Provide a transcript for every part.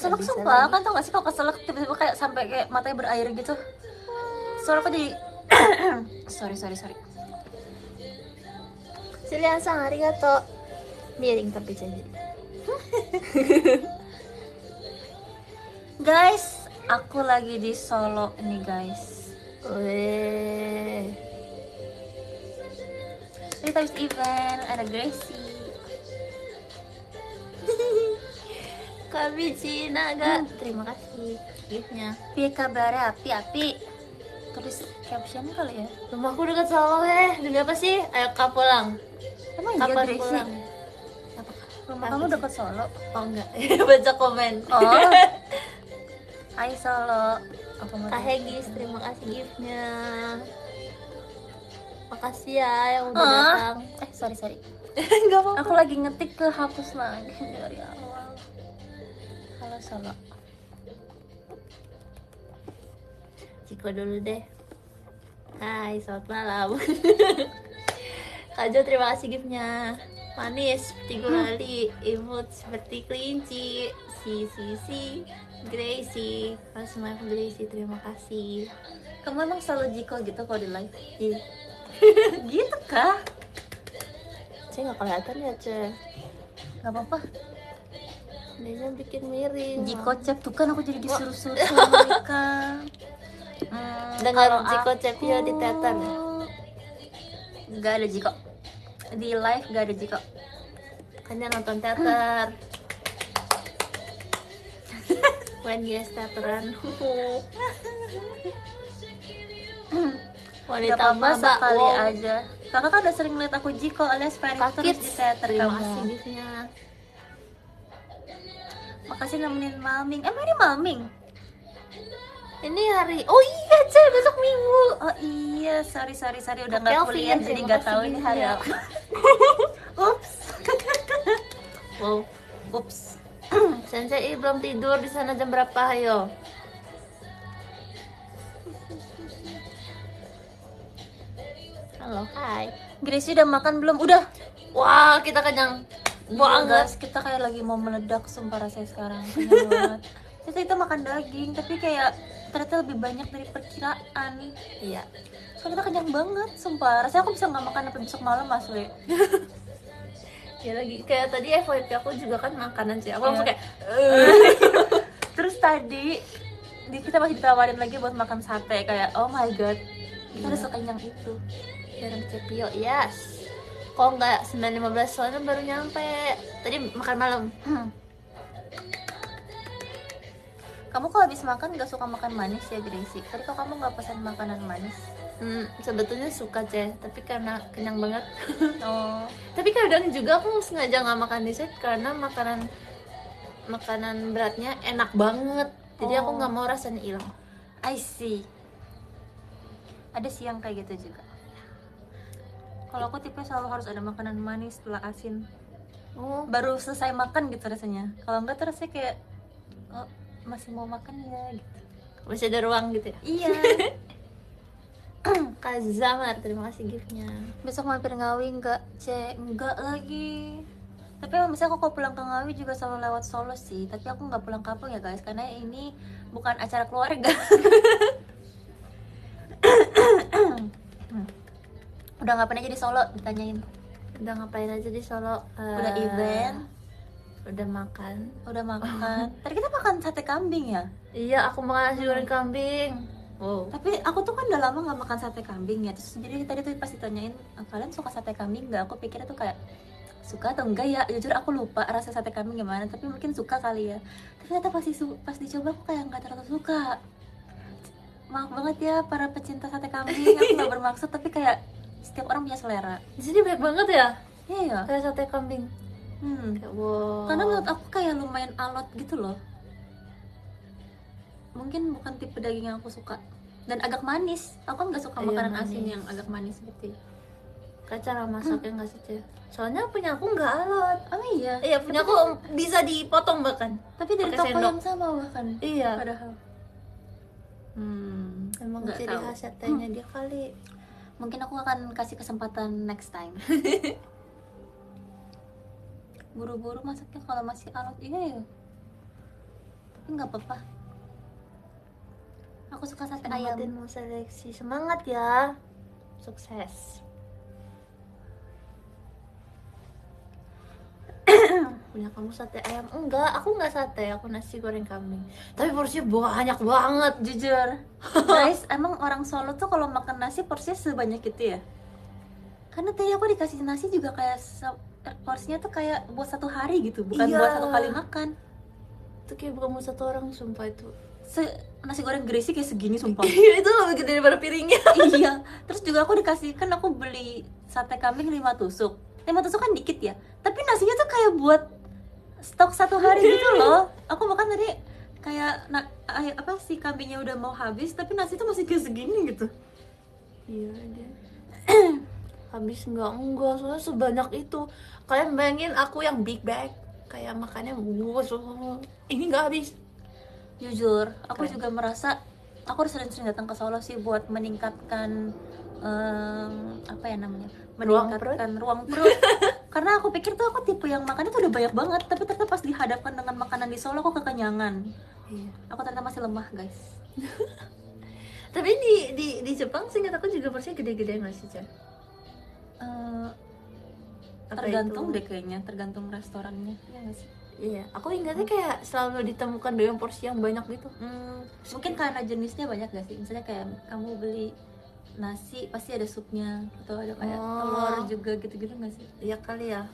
Keselak bisa sumpah, lagi. kan tau gak sih kalau keselak tiba-tiba kayak sampai kayak matanya berair gitu. Soalnya aku jadi sorry. Silian-san, arigato. Miring tapi jadi. Guys, aku lagi di Solo nih guys. Weh. Kita habis event, ada Gracie. Kami Cina gak? Terima kasih giftnya. Piye kabarnya api-api? Tulis caption kali ya. Rumahku dekat Solo demi apa sih? Ayo kak pulang. Emang iya Kapan Gracie? pulang? Rumah Apa kamu sih? dekat Solo? Oh enggak, baca komen. Oh. Hai Solo. Aku mau Kak Hegis, terima kasih giftnya. Makasih ya yang udah datang. Sorry. Enggak apa-apa. Aku lagi ngetik ke hapus lagi dari awal. Halo Solo. Ciko dulu deh. Hai, selamat malam. Kak Jo, terima kasih giftnya. Manis seperti gulali, imut seperti kelinci. Si Gracie, kalau semuanya aku Gracie, terima kasih. Kamu emang selalu Jiko gitu kalau di live? Ih, Gitu kah? saya nggak kelihatan ya, Ceh. Gak apa-apa. Dia bikin miring. Jiko cep tuh kan aku jadi disuruh-suruh sama mereka. Dengar Kalau Jiko aku- Cepio di teater. Gak ada Jiko. Di live gak ada Jiko. Kan dia nonton teater. When yes teateran. Gak Wanita apa-apa sekali Wong. aja. Kakak kan udah sering lihat aku Jiko alias Ferry Kak terus Kids, di teater terima kamu. kasih giftnya. Makasih nemenin Maming. Emang ini Maming? Ini hari, oh iya Ceh, besok Minggu. Oh iya, sorry udah Kak nggak Kelvin, kuliah jadi terima nggak kasih tahu ini hari giftnya. apa. Ups. Wow. Ups. Sensei belum tidur, di sana jam berapa? Ayo. Halo, hai. Gracie udah makan belum? Udah. Wah, kita kenyang Wah, banget. guys, kita kayak lagi mau meledak sumpah rasanya sekarang. Kenyang banget. Kita makan daging, tapi kayak ternyata lebih banyak dari perkiraan. Iya. Soalnya kita kenyang banget, sumpah. Rasanya aku bisa nggak makan sampai besok malam, asli. Ya lagi kayak tadi FYP aku juga kan makanan sih. Aku langsung Iya. kayak Terus tadi kita masih ditawarin lagi buat makan sate, kayak oh my god, kita udah sekenyang itu. Garam Cepio, yes. Kok nggak 9.15 soalnya baru nyampe. Tadi makan malam. Kamu kalau habis makan nggak suka makan manis ya Gracie? Tadi kok kamu nggak pesan makanan manis? Sebetulnya suka Ceh, tapi karena kenyang banget. Oh, Tapi kadang juga aku sengaja nggak makan dessert karena makanan beratnya enak banget. Jadi aku Oh. nggak mau rasanya hilang. I see. Ada sih yang kayak gitu juga. Kalau aku tipe selalu harus ada makanan manis setelah asin. Oh, Baru selesai makan gitu rasanya. Kalau enggak tuh rasanya kayak oh, masih mau makan ya gitu. masih ada ruang gitu ya. Iya. Kak Zamar, terima kasih giftnya. Besok mampir Ngawi enggak? Enggak lagi. Tapi emang misalnya aku kalau pulang ke Ngawi juga selalu lewat Solo sih. Tapi aku nggak pulang kampung ya guys, karena ini bukan acara keluarga. Udah ngapain aja di Solo? Ditanyain. Udah ngapain aja di Solo? Udah event, Udah makan. udah makan. Tadi kita makan sate kambing ya. Iya, aku makan nasi goreng kambing. Wow. Tapi aku tuh kan udah lama nggak makan sate kambing ya. Terus jadi tadi tuh pas ditanyain, kalian suka sate kambing nggak? Aku pikirnya tuh kayak suka atau enggak ya. Jujur aku lupa rasa sate kambing gimana. Tapi mungkin suka kali ya. Tapi ternyata pas dicoba aku kayak nggak terlalu suka. Maaf banget ya para pecinta sate kambing. Aku nggak bermaksud, tapi kayak setiap orang punya selera. Di sini banyak banget ya Iya ya. kayak sate kambing. Kayak wow. Karena menurut aku kayak lumayan alot gitu loh. Mungkin bukan tipe daging yang aku suka. Dan agak manis. Aku kan nggak suka Iya, makanan manis. asin yang agak manis gitu. Kayak cara masaknya nggak sih Ceh? Soalnya punya aku nggak alot. Oh iya. Iya, punya aku bisa dipotong bahkan. Tapi dari pakai toko sendok. yang sama bahkan. Iya. Padahal. Emang Nggak ciri tahu. khas satenya dia kali. Mungkin aku akan kasih kesempatan next time. Buru-buru masaknya kalau masih alot. Iya ya. Tapi nggak apa-apa. Aku suka sate ayam. Semangatin mau seleksi, semangat ya, sukses. Punya kamu sate ayam? Enggak, aku nggak sate, aku nasi goreng kambing. Tapi porsinya banyak banget. Jujur, guys, emang orang Solo tuh kalau makan nasi porsinya sebanyak itu ya? Karena tadi aku dikasih nasi juga kayak porsinya tuh kayak buat 1 hari gitu, bukan Iya. buat 1 kali makan. Itu kayak bukan mau 1 orang, sumpah itu. Nasi goreng gerisi kayak segini sumpah. Iya, itu lebih gede daripada piringnya. Iya, terus juga aku dikasih, kan aku beli sate kambing 5 tusuk. 5 tusuk kan dikit ya, tapi nasinya tuh kayak buat stok 1 hari gitu loh. Aku makan tadi kayak apa sih, kambingnya udah mau habis tapi nasi tuh masih kayak segini gitu. Iya deh. Habis enggak, soalnya sebanyak itu. Kalian bayangin aku yang big bag, kayak makannya ini nggak habis. Jujur, aku Keren. juga merasa aku harus sering-sering datang ke Solo sih buat meningkatkan apa ya namanya, meningkatkan ruang perut. Karena aku pikir tuh aku tipe yang makannya tuh udah banyak banget, tapi ternyata pas dihadapkan dengan makanan di Solo aku kekenyangan. Iya. Aku ternyata masih lemah guys. Tapi di Jepang seingat aku juga porsinya gede-gede nggak sih, Cah? Apa Tergantung itu? deh kayaknya, tergantung restorannya ya nggak sih? Iya, aku ingatnya kayak selalu ditemukan dengan porsi yang banyak gitu. Mungkin karena jenisnya banyak gak sih? Misalnya kayak kamu beli nasi pasti ada supnya atau ada kayak telur juga gitu-gitu gak sih? Iya kali ya.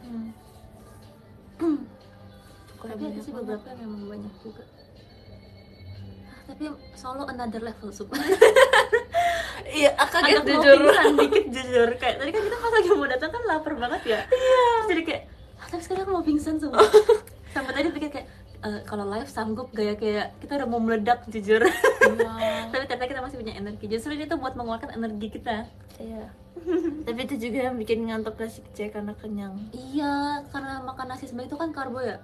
Tapi ada sih beberapa yang memang banyak juga. Tapi Solo another level sup. Iya, kaget Agak mau jujur. pingsan dikit jujur. Kayak tadi kan kita pas lagi mau datang kan lapar banget ya. Terus jadi kayak, tapi sekarang aku mau pingsan semua. Sampai tadi pikir kayak, kalau live sanggup gak ya, kayak kita udah mau meledak jujur. Tapi ternyata kita masih punya energi. Justru itu buat mengeluarkan energi kita. Iya. Tapi itu juga yang bikin ngantuk gak sih, Cah, karena kenyang. Iya, karena makan nasi sebanyak itu kan karbo ya.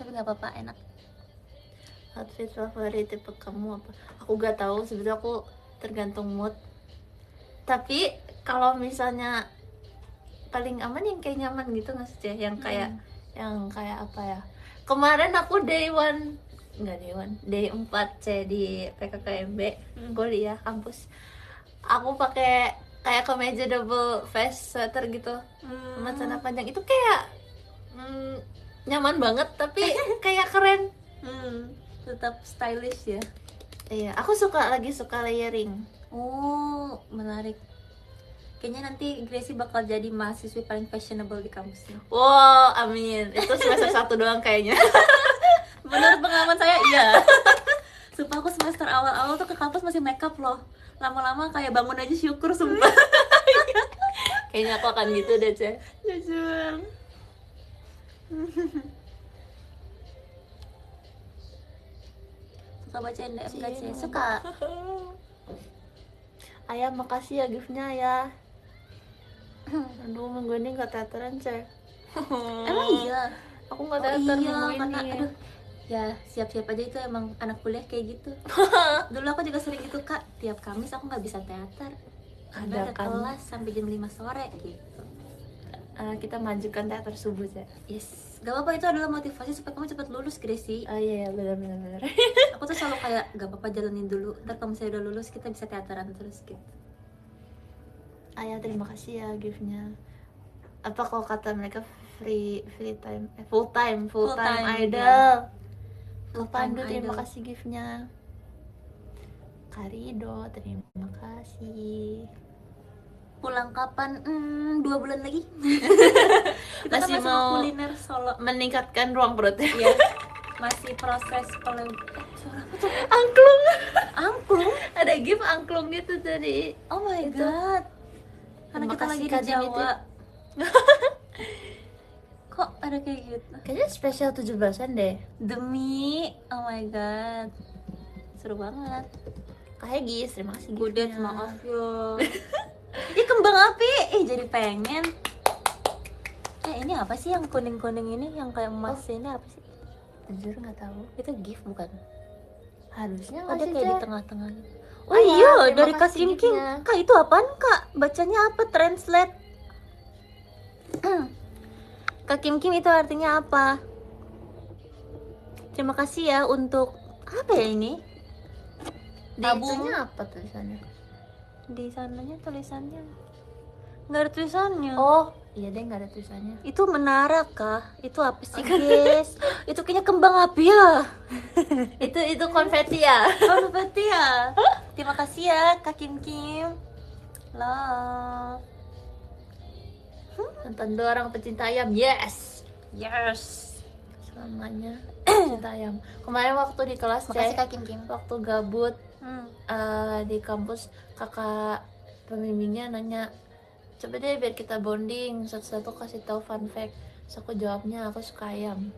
Tapi nggak apa-apa, enak. Outfit favorit tipe kamu apa? Aku gak tahu, sebetulnya aku tergantung mood. Tapi kalau misalnya paling aman yang kayak nyaman gitu nggak sih, Cah? Yang kayak apa ya? Kemarin aku day 4 C di PKKMB kuliah kampus. Aku pakai kayak kemeja double vest sweater gitu, sama celana panjang. Itu kayak nyaman banget, tapi kayak keren. Tetap stylish ya. Iya, aku lagi suka layering. Oh, menarik. Kayaknya nanti Gracie bakal jadi mahasiswi paling fashionable di kampusnya. Wow, amin. Itu semester 1 doang kayaknya. Menurut pengalaman saya, iya. Sumpah aku semester awal-awal tuh ke kampus masih makeup loh. Lama-lama kayak bangun aja syukur sumpah. Kayaknya aku akan gitu deh, Cah. Jujur. Suka bacain DM gak sih? Suka. Ayah, makasih ya giftnya ya. Aduh, minggu ini gak teateran, Cah. Emang iya? Aku gak teater Iya, minggu karena ini. aduh. Ya, siap-siap aja, itu emang anak kuliah kayak gitu. Dulu aku juga sering gitu, Kak. Tiap Kamis aku nggak bisa teater. Karena ada Ada kan? kelas sampai jam 5 sore gitu. Kita majukan teater subuh, Cah. Yes, gak apa-apa, itu adalah motivasi supaya kamu cepat lulus, Gracie. Oh iya, benar. Aku tuh selalu kayak, gak apa-apa jalanin dulu. Ntar kalau misalnya udah lulus, kita bisa teateran terus gitu. Ayah, terima kasih ya giftnya. Apa kalau kata mereka free time, full time idol. Full Pandu, time terima idol. kasih giftnya. Karido, terima kasih. Pulang kapan? 2 bulan lagi. Kita Masih kan mau kuliner Solo. meningkatkan ruang perut. Iya. Masih proses suara apa tuh? Angklung. Angklung? Ada gift angklung gitu tadi. Oh my Itu. god. Karena Terima kita kasih, lagi di Kak Jimmy. Jawa. Kok ada kayak gitu? Kayaknya spesial 17-an deh. Demi, oh my god. Seru banget. Kak Hegis, terima kasih Gudet, giftnya. maaf ya. Ih, kembang api. Jadi pengen. Ini apa sih yang kuning-kuning ini? Yang kayak emas ini apa sih? Jujur nggak tahu. Itu gift bukan? Harusnya Oh, nggak dia sih, kayak di Cah? tengah-tengah gitu. Oh Oh iya, iya, terima dari Kak kasih Kim Kim. giftnya. Kak, itu apaan, Kak? Bacanya apa? Translate. Kak Kim Kim itu artinya apa? Terima kasih ya untuk apa ya ini? Di Tabung. itunya apa tulisannya? Di sananya tulisannya nggak ada tulisannya. Oh iya deh, nggak ada tulisannya. Itu menara kah? Itu apa sih guys? Itu kayaknya kembang api ya. Itu konfeti ya. Oh berarti ya. Terima kasih ya Kak Kim Kim. Love. Nonton 2 orang pecinta ayam, yes. Yes. Selamanya pecinta ayam. Kemarin waktu di kelas Makasih Cek, Kak Kim Kim. waktu gabut Hmm. di kampus, kakak pembimbingnya nanya, coba deh biar kita bonding, satu-satu kasih tahu fun fact. Terus aku jawabnya aku suka ayam.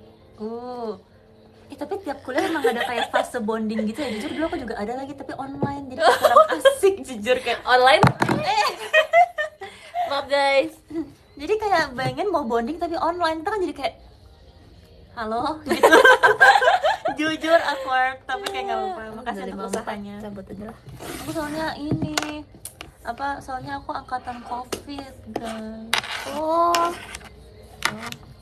Tapi tiap kuliah emang ada kayak fase bonding gitu ya. Jujur dulu aku juga ada lagi tapi online, jadi kayak kurang asik jujur kayak. Online? Maaf guys. Jadi kayak bayangin mau bonding tapi online, itu kan jadi kayak halo gitu. Jujur awkward tapi kayak nggak apa-apa. Makasih Dari untuk mama, usahanya. cabut aja lah. Aku soalnya ini soalnya aku angkatan COVID guys. Oh,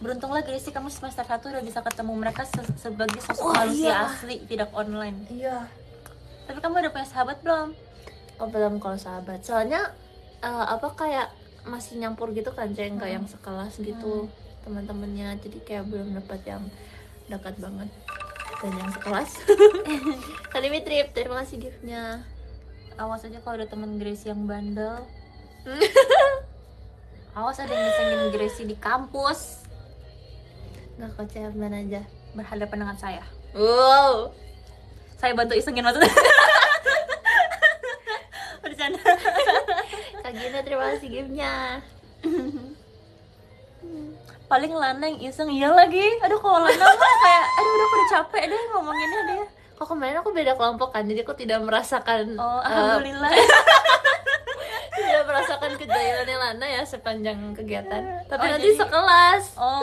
Beruntunglah guys sih kamu semester 1 udah bisa ketemu mereka sebagai sosok Oh, manusia iya. asli, tidak online. iya. Tapi kamu udah punya sahabat belum? Oh belum kalau sahabat. Soalnya kayak masih nyampur gitu kan, Ceng, nggak yang sekelas gitu teman-temannya. Jadi kayak belum dapat yang dekat banget dan yang sekelas. Kali ini trip, terima kasih giftnya. Awas aja kalau ada temen Gracie yang bandel. Awas ada yang ngisengin Gracie di kampus Nggak kok, Ceng, aman aja. berhadapan dengan saya. Wow. Saya bantu isengin maksudnya. Bercanda. Kak Gina, terima kasih giftnya. Paling Lana yang iseng, iya lagi. Aduh kalau Lana mah kayak udah aku udah capek deh ngomonginnya dia. Kok kemarin aku beda kelompok kan, jadi aku tidak merasakan Oh alhamdulillah. tidak merasakan kejahilannya Lana ya sepanjang kegiatan. Tapi Oh, nanti jadi- sekelas. Oh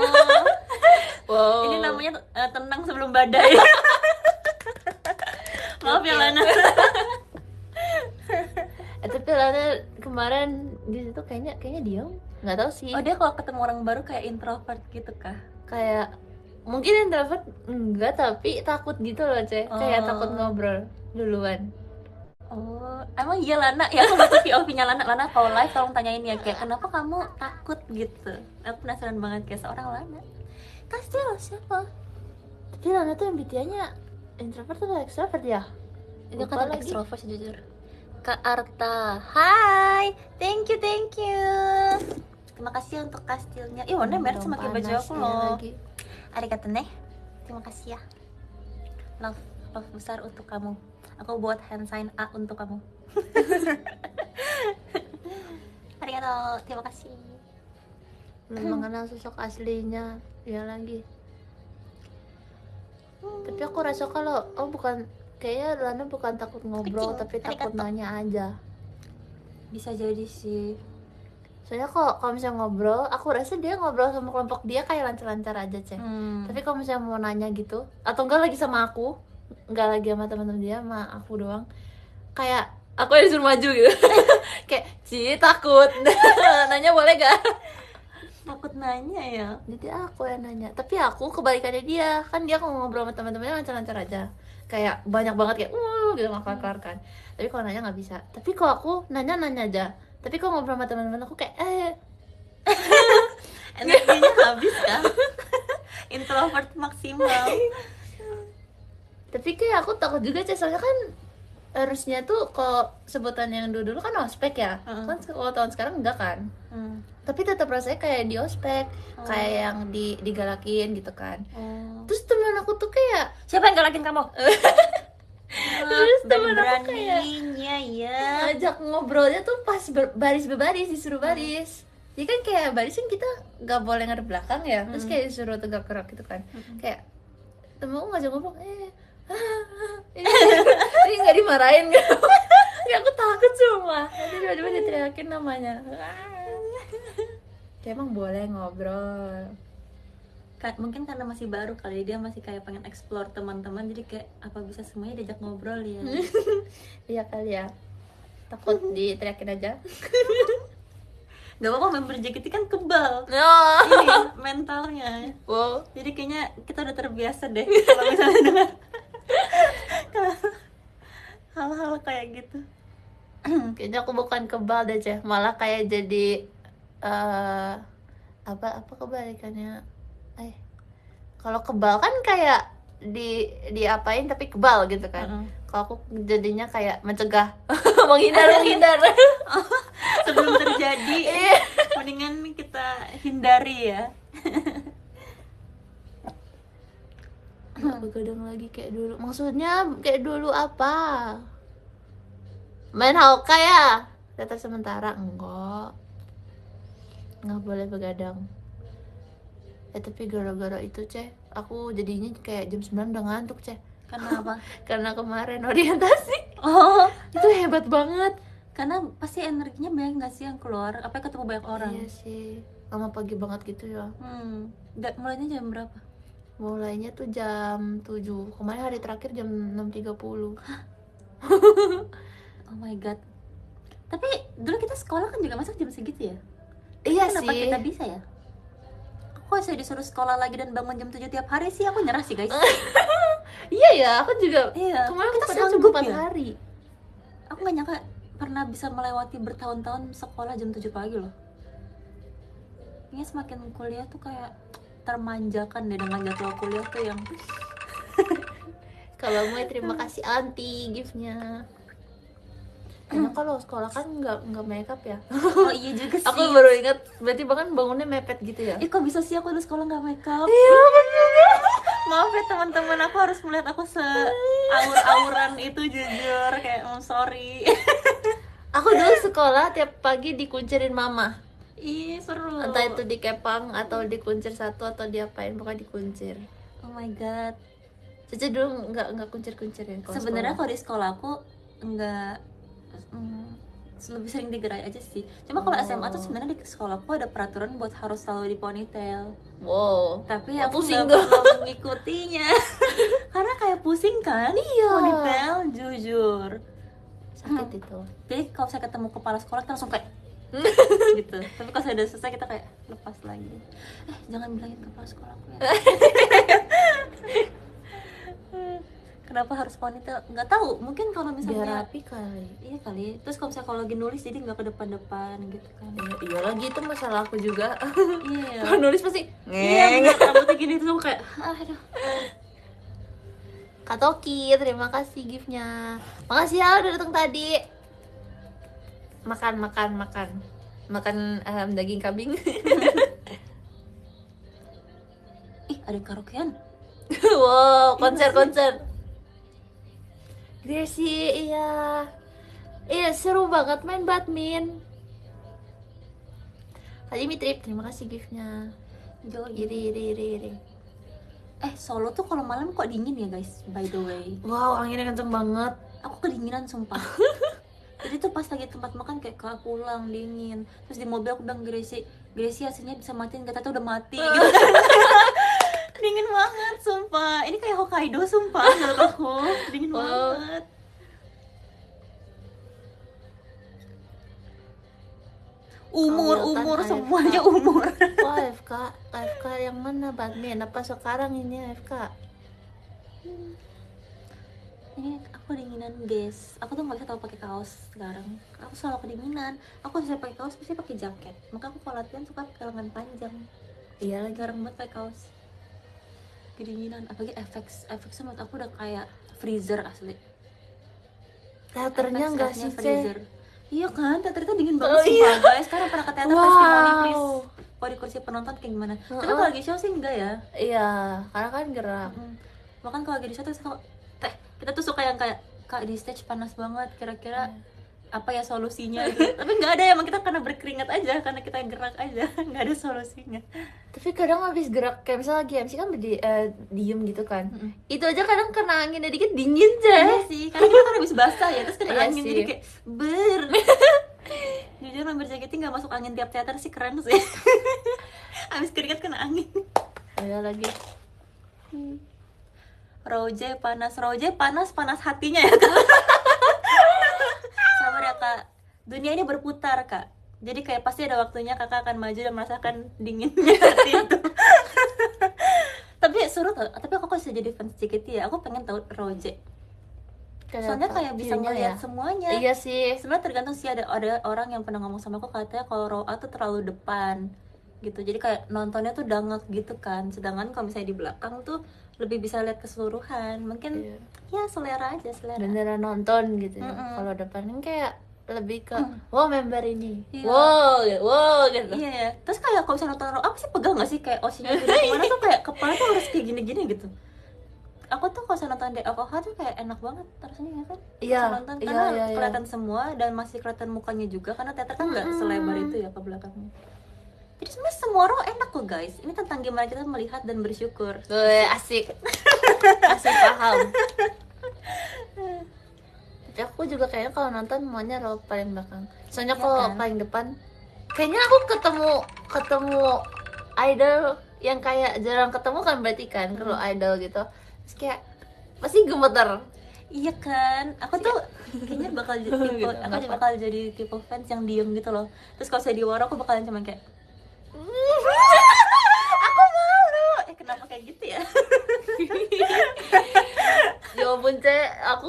Wow. ini namanya tenang sebelum badai. Maaf ya Lana. Tapi Lana kemarin di situ kayaknya diam, nggak tahu sih. Oh dia kalau ketemu orang baru kayak introvert gitu kah? Kayak mungkin introvert enggak, tapi takut gitu loh, Cek. Kayak Oh. takut ngobrol duluan. Oh, emang iya Lana? Ya aku baca POV-nya Lana. Lana kalau live tolong tanyain ya kayak kenapa kamu takut gitu. Aku penasaran banget kayak seorang Lana. Kastil siapa? Tapi Lana tuh MBTI-nya introvert atau extrovert ya? Itu Lupa kan lagi. extrovert sih, jujur. Kak Arta, hai, thank you. Terima kasih untuk kastilnya. Ih, warna merah sama kayak baju Panas aku ya loh. lagi. Arigato nih. Terima kasih ya. Love besar untuk kamu. Aku buat hand sign A untuk kamu. Arigato, terima kasih. Belum mengenal sosok aslinya ya lagi. Tapi aku rasa kalau kayaknya Lana bukan takut ngobrol, Kucing, tapi takut arigato. nanya aja. Bisa jadi sih. Soalnya kalau misalnya ngobrol, aku rasa dia ngobrol sama kelompok dia kayak lancar-lancar aja, Cek. Tapi kalau misalnya mau nanya gitu, atau enggak lagi sama aku, enggak lagi sama teman-teman dia, sama aku doang, kayak aku yang disuruh maju gitu. Kayak, Ci, takut. Nanya boleh gak? Takut nanya ya. Jadi aku yang nanya. Tapi aku kebalikannya dia. Kan dia kalau ngobrol sama teman-temannya lancar-lancar aja. Kayak banyak banget kayak, gitu nggak kelar kan. Tapi kalau nanya nggak bisa. Tapi kalau aku nanya aja. Tapi kalau ngobrol sama teman-teman aku kayak, Energinya habis kan. Introvert maksimal. Tapi kayak aku takut juga, Cek. Soalnya kan harusnya tuh kalau sebutan yang dulu kan ospek ya. Kan kalau tahun sekarang enggak kan. Tapi tetap rasanya kayak di ospek, kayak yang digalakin gitu kan. Terus teman aku tuh kayak, Siapa yang galakin kamu? Terus temen aku beraninya ya. ngajak ngobrolnya tuh pas baris berbaris, disuruh baris. Jadi kan kayak baris kan kita nggak boleh ngadep belakang ya. Terus kayak disuruh tegak gerak gitu kan. Kayak temen aku ngajak ngobrol, ini nggak dimarahin gitu. Kayak aku takut semua. Nanti tiba-tiba diteriakin namanya. Kayak emang boleh ngobrol. Mungkin karena masih baru kali dia masih kayak pengen explore teman-teman, jadi kayak apa bisa semuanya diajak ngobrol ya. Iya kali ya. Takut diteriakin aja. Gak apa-apa, member JKT kan kebal No. ini mentalnya. Wow. Jadi kayaknya kita udah terbiasa deh kalau misalnya dengan hal-hal kayak gitu. Kayaknya aku bukan kebal deh, Ceh. Malah kayak jadi apa kebalikannya? Kalau kebal kan kayak diapain tapi kebal gitu kan. Kalau aku jadinya kayak mencegah, menghindar. Sebelum terjadi, mendingan kita hindari ya. Nggak begadang lagi kayak dulu. Maksudnya kayak dulu apa? Main Hawka ya? Data sementara enggak boleh begadang. Tapi gara-gara itu, Ceh, aku jadinya kayak jam 9 udah ngantuk, Ceh. Karena apa? Karena kemarin orientasi. Oh, Itu hebat banget. karena pasti energinya banyak nggak sih yang keluar? Apa ketemu banyak orang? Iya sih. Lama pagi banget gitu ya. Mulainya jam berapa? Mulainya tuh jam 7. Kemarin hari terakhir jam 6.30. Oh my god. Tapi dulu kita sekolah kan juga masuk jam segitu ya? Iya Kenapa sih. kita bisa ya? Kok saya disuruh sekolah lagi dan bangun jam 7 tiap hari sih, aku nyerah sih guys. Iya ya, aku juga. Iya, Kemarin kita padahal sanggup cuma 4 ya? hari. Aku gak nyangka pernah bisa melewati bertahun-tahun sekolah jam 7 pagi loh. Ini semakin kuliah tuh kayak termanjakan deh dengan jadwal kuliah tuh yang Kalau mau terima kasih anti giftnya. Karena kalau sekolah kan nggak makeup ya. oh iya juga sih. Aku baru ingat, berarti bahkan bangunnya mepet gitu ya. Kok bisa sih aku dulu sekolah gak makeup? Iya bener. Maaf ya teman-teman, aku harus melihat aku se-aur-auran itu, jujur kayak sorry. Aku dulu sekolah tiap pagi dikuncirin mama. Ih seru. Entah itu dikepang atau dikuncir satu atau diapain, pokoknya dikuncir. Oh my god. Cici dulu nggak kuncir-kuncir ya kalau Sebenarnya sekolah. kalau di sekolah aku nggak lebih sering digerai aja sih. Cuma kalau SMA tuh sebenarnya di sekolahku ada peraturan buat harus selalu di ponytail. Wow. Tapi Oh, aku pusing nggak tuh. pernah mengikutinya. Karena kayak pusing kan? Iya. Ponytail, jujur. Sakit itu. Jadi kalau saya ketemu kepala sekolah kita langsung kayak gitu. Tapi kalau sudah selesai kita kayak lepas lagi. Jangan bilangin kepala sekolahku ya. Kenapa harus ponytail? Nggak tahu. Mungkin kalau Biar misalnya rapi kali. iya kali. Terus kalau misalnya kalau lagi nulis jadi nggak ke depan-depan gitu kan. Iya lagi, itu masalah aku juga. Iya. Kalau nulis pasti Iya, bener, rambutnya gini terus aku kayak aduh. Kak Toki, terima kasih giftnya. Makasih ya udah datang tadi. Makan daging kambing. Ih, ada karaokean. Wow, konser. Gracie, iya. Iya, seru banget main badminton. Tadi Mitrip, terima kasih giftnya. Jo, Iri. Solo tuh kalau malam kok dingin ya guys, by the way. Wow, anginnya kenceng banget. Aku kedinginan sumpah. Jadi tuh pas lagi tempat makan kayak Kak pulang dingin. Terus di mobil aku bilang Gracie hasilnya bisa matiin, kata udah mati gitu. Dingin banget sumpah. Ini kayak Hokkaido sumpah menurut aku. Dingin banget. Umur semuanya umur. Wah, AFK yang mana badminton? Apa sekarang ini AFK? Ini aku dinginan guys. Aku tuh nggak bisa tahu pakai kaos sekarang. Aku selalu kedinginan. Aku bisa pakai kaos pasti pakai jaket. Maka aku kalau latihan suka pakai lengan panjang. Iya lagi. Jarang banget pakai kaos. Kedinginan. Apalagi FX sama aku udah kayak freezer asli. Teaternya enggak sih, freezer. Iya kan, teater itu dingin Oh, banget sumpah guys. Sekarang pernah ke teater testimoni please. Kalau di kursi penonton kayak gimana? Tapi kalau lagi show sih enggak ya. Iya, karena kan gerak. Bahkan kalau lagi di show tuh kita tuh suka yang kayak Kak di stage panas banget, kira-kira apa ya solusinya gitu. Tapi nggak ada, emang kita karena berkeringat aja, karena kita gerak aja, nggak ada solusinya. Tapi kadang habis gerak kayak misalnya lagi MC kan diem gitu kan. Itu aja kadang kena anginnya dikit dingin Iya aja. sih, karena kita kan habis basah ya, terus kena Iya angin sih. jadi kayak jujur member JKT nggak masuk angin tiap teater sih keren sih. Habis keringat kena angin. Ada lagi. Roje panas hatinya ya Kak. Sabar ya Kak, dunia ini berputar Kak. Jadi kayak pasti ada waktunya kakak akan maju dan merasakan dinginnya hati itu. Tapi seru tuh, tapi aku kok bisa jadi fans JKT ya, aku pengen tahu Roje. Soalnya kayak bisa View-nya ngeliat ya. semuanya. Iya sih. Sebenarnya tergantung sih, ada orang yang pernah ngomong sama aku katanya kalau row A tuh terlalu depan gitu. Jadi kayak nontonnya tuh dangak gitu kan. Sedangkan kalau misalnya di belakang tuh lebih bisa lihat keseluruhan. Mungkin Iya. ya selera aja, selera. Beneran nonton gitu ya. Mm-mm. Kalau depan kan kayak lebih ke wow member ini. Iya. Wow gitu. Iya ya. Terus kayak kalau misalnya nonton row A pasti pegang gak sih kayak osinya gitu kemana tuh kayak kepala tuh harus kayak gini-gini gitu. Aku tuh kalau misalnya nonton DFOH tuh kayak enak banget rasanya ya kan. Iya, Bisa nonton iya, karena iya, iya. kelihatan semua dan masih kelihatan mukanya juga karena teater kan nggak selebar itu ya ke belakangnya. Jadi sebenarnya semua row enak kok guys. Ini tentang gimana kita melihat dan bersyukur. Asik. Asik paham. Tapi aku juga kayaknya kalau nonton maunya row paling belakang. Soalnya Iya kalau kan? paling depan kayaknya aku ketemu idol yang kayak jarang ketemu kan berarti kan kalau idol gitu. Terus kayak pasti gemeter. Iya kan, aku tuh kayaknya bakal jadi tipe, Gitu, aku nggak bakal jadi tipe fans yang diem gitu loh. Terus kalau saya di war aku bakalan cuman kayak aku malu. Kenapa kayak gitu ya? Ya ampun Ce, aku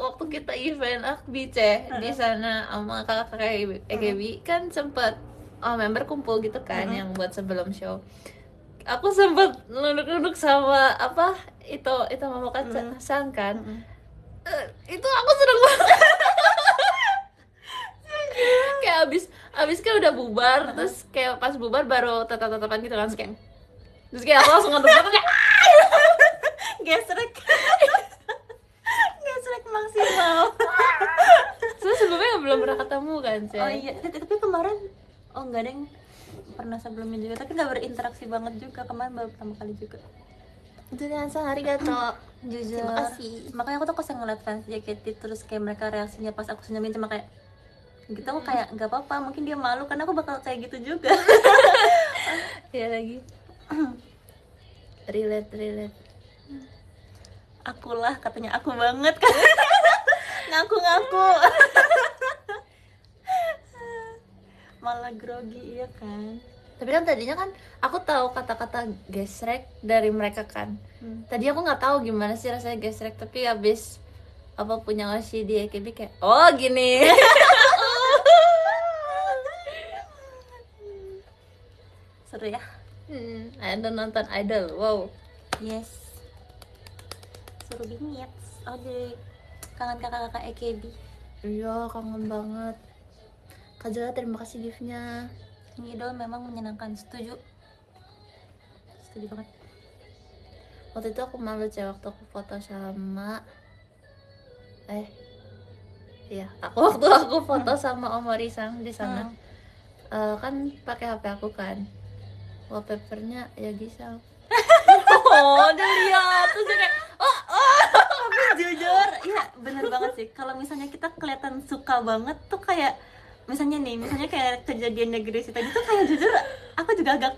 waktu kita event Akbi Ce di sana sama kakak-kakak EKB kan sempet member kumpul gitu kan yang buat sebelum show. Aku sempet nunduk-nunduk sama apa itu Mama Sang kan. Itu aku seneng banget. Kayak abis kan udah bubar, terus kayak pas bubar baru tatap-tatapan gitu kan, terus kayak aku langsung ngantuk banget kayak Gesrek. Gesrek maksimal. terus sebelumnya belum pernah ketemu kan Ce. Oh iya, tapi kemarin oh enggak deng, pernah sebelumnya juga tapi nggak berinteraksi banget juga, kemarin baru pertama kali juga. Itu Hansan arigato. Jujur, Terima kasih. makanya aku tuh pas ngeliat fans JKT terus kayak mereka reaksinya pas aku senyumin cuma kayak gitu, aku kayak nggak apa-apa, mungkin dia malu karena aku bakal kayak gitu juga. Ya lagi. relate. Akulah katanya, aku banget kan. Ngaku-ngaku. Malah grogi, iya kan. Tapi kan tadinya kan aku tahu kata-kata gesrek dari mereka kan. Tadi aku nggak tahu gimana sih rasanya gesrek, tapi habis apa punya Oshi di AKB kayak oh gini. Seru ya. Ada nonton idol, wow. Yes, seru bingit. Oh jadi kangen kakak-kakak EKB. Iya kangen banget. Kak Jala terima kasih giftnya. Ngidol memang menyenangkan, setuju banget. Waktu itu aku malu cewek waktu aku foto sama waktu aku foto sama Om Morisang di sana. Kan pakai HP aku kan, wallpapernya ya Gisang. Oh dia lihat terus dia kayak Tapi jujur, ya bener banget sih. Kalau misalnya kita kelihatan suka banget tuh kayak misalnya kayak kejadiannya Gracie tadi tuh kayak jujur aku juga agak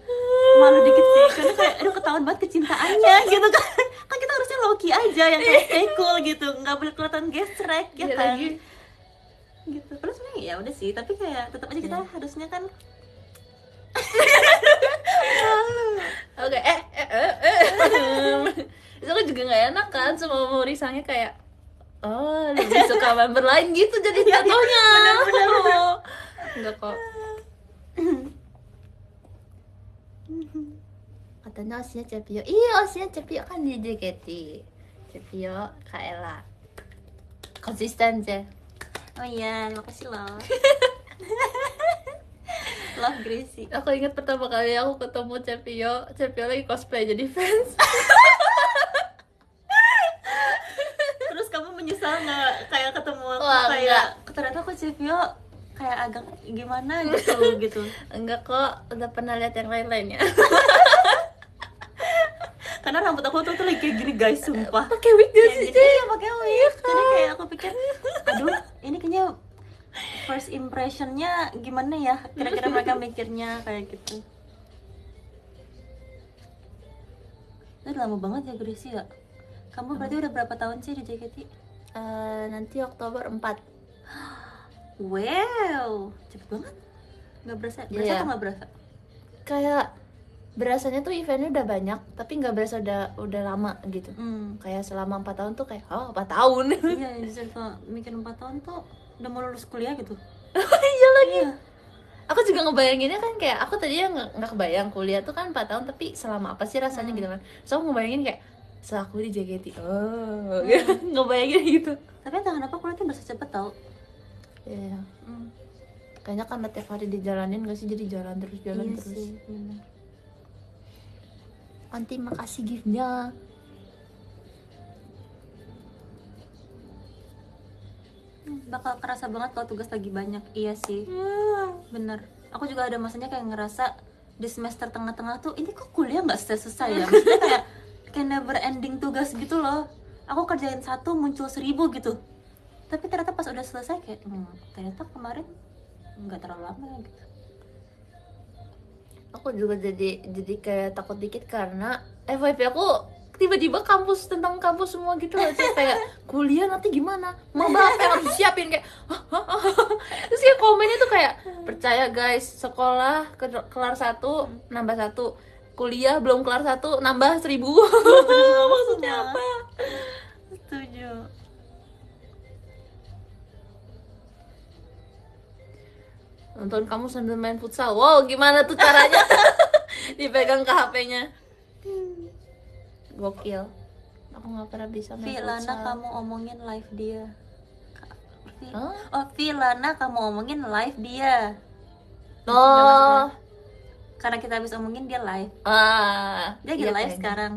malu dikit sih karena kayak aduh ketahuan banget kecintaannya gitu kan. Kan kita harusnya low-key aja yang kayak stay cool gitu, nggak boleh kelihatan gesrek ya Iya kan lagi. gitu. Terus sebenarnya ya udah sih, tapi kayak tetap aja kita harusnya kan Oke, itu kan juga nggak enak kan sama Morisangnya kayak lebih suka member lain gitu jadi jatuhnya. Enggak kok. Katanya Osinya Cepio. Iya Osinya Cepio kan di JKT. Cepio Kaela. Konsisten aja. oh iya makasih loh. Love Gracie. Aku ingat pertama kali aku ketemu Cepio lagi cosplay jadi fans. Terus kamu menyesal nggak kayak ketemu aku? Wah, kayak enggak. ternyata aku Civio kayak agak gimana gitu. Enggak kok, udah pernah lihat yang lain-lainnya. Karena rambut aku tuh lagi kayak gini guys, sumpah. Pakai wig gak sih? Jadi iya pakai wig. Jadi kayak aku pikir, aduh ini kayaknya first impressionnya gimana ya? Kira-kira mereka mikirnya kayak gitu. Udah lama banget ya Gracie ya. Kamu berarti udah berapa tahun sih di JKT? Nanti Oktober 4. Wow, cepet banget. Nggak berasa Iya. atau nggak berasa? Kayak berasanya tuh eventnya udah banyak, tapi nggak berasa udah lama gitu. Kayak selama 4 tahun tuh kayak 4 tahun. Iya, justru kalau mikir 4 tahun tuh udah mau lulus kuliah gitu. Iya lagi. Iya. Aku juga ngebayanginnya kan kayak aku tadinya nggak kebayang kuliah tuh kan 4 tahun, tapi selama apa sih rasanya gitu kan. So aku ngebayangin kayak aku di JKT. Ngebayangin gitu. Tapi entah kenapa kuliah tuh udah secepat tau. Iya. Kayaknya karena tiap hari dijalanin gak sih, jadi jalan terus Iya terus. sih, bener. Anti makasih giftnya. Bakal kerasa banget kalau tugas lagi banyak. Iya sih, bener. Aku juga ada masanya kayak ngerasa di semester tengah-tengah tuh ini kok kuliah nggak selesai ya. Maksudnya kayak never ending tugas gitu loh. Aku kerjain satu muncul 1000 gitu. Tapi ternyata pas udah selesai kayak ternyata kemarin nggak terlalu lama gitu. Aku juga jadi kayak takut dikit karena FYP aku tiba-tiba tentang kampus semua gitu loh. Terus kayak kuliah nanti gimana, maba apa yang harus disiapin kayak terus kayak komennya tuh kayak percaya guys, sekolah kelar 1 nambah 1, kuliah belum kelar 1 nambah 1000. Maksudnya apa? Setuju. Nonton kamu sambil main futsal. Wow, gimana tuh caranya? Dipegang ke HP-nya. Gokil. Aku nggak pernah bisa main Vilana futsal. kamu omongin live dia. Hah? Oh, Vilana kamu omongin live dia. Oh. Karena kita habis omongin dia live. Dia lagi iya live kayaknya. sekarang.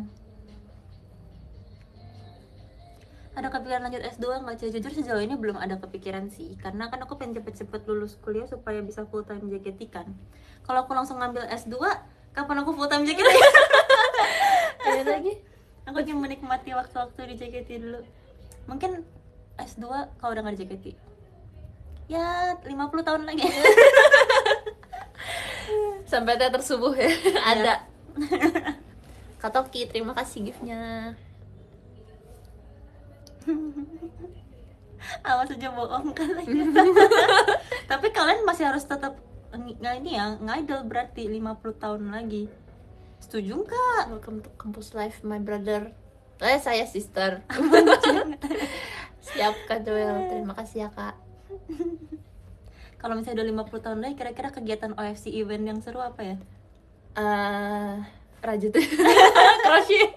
Ada kepikiran lanjut S2 nggak Cia? Jujur sejauh ini belum ada kepikiran sih, karena kan aku pengen cepet-cepet lulus kuliah supaya bisa full time JKT kan. Kalau aku langsung ngambil S2, kapan aku full time JKT? Ada lagi? Aku cuma menikmati waktu-waktu di JKT dulu. Mungkin S2 kalau udah nggak di JKT. Ya 50 tahun lagi. Sampai teater subuh ya. Ada. Kak Toki, terima kasih giftnya. Awas aja bohong kalian. Tapi kalian masih harus tetap ini ya, ngidol berarti 50 tahun lagi. Setuju nggak? Welcome to Campus Life, my brother. Saya sister. Siap Kak Joel, terima kasih ya Kak. Kalau misalnya udah 50 tahun lagi, kira-kira kegiatan OFC event yang seru apa ya? Rajut crochet.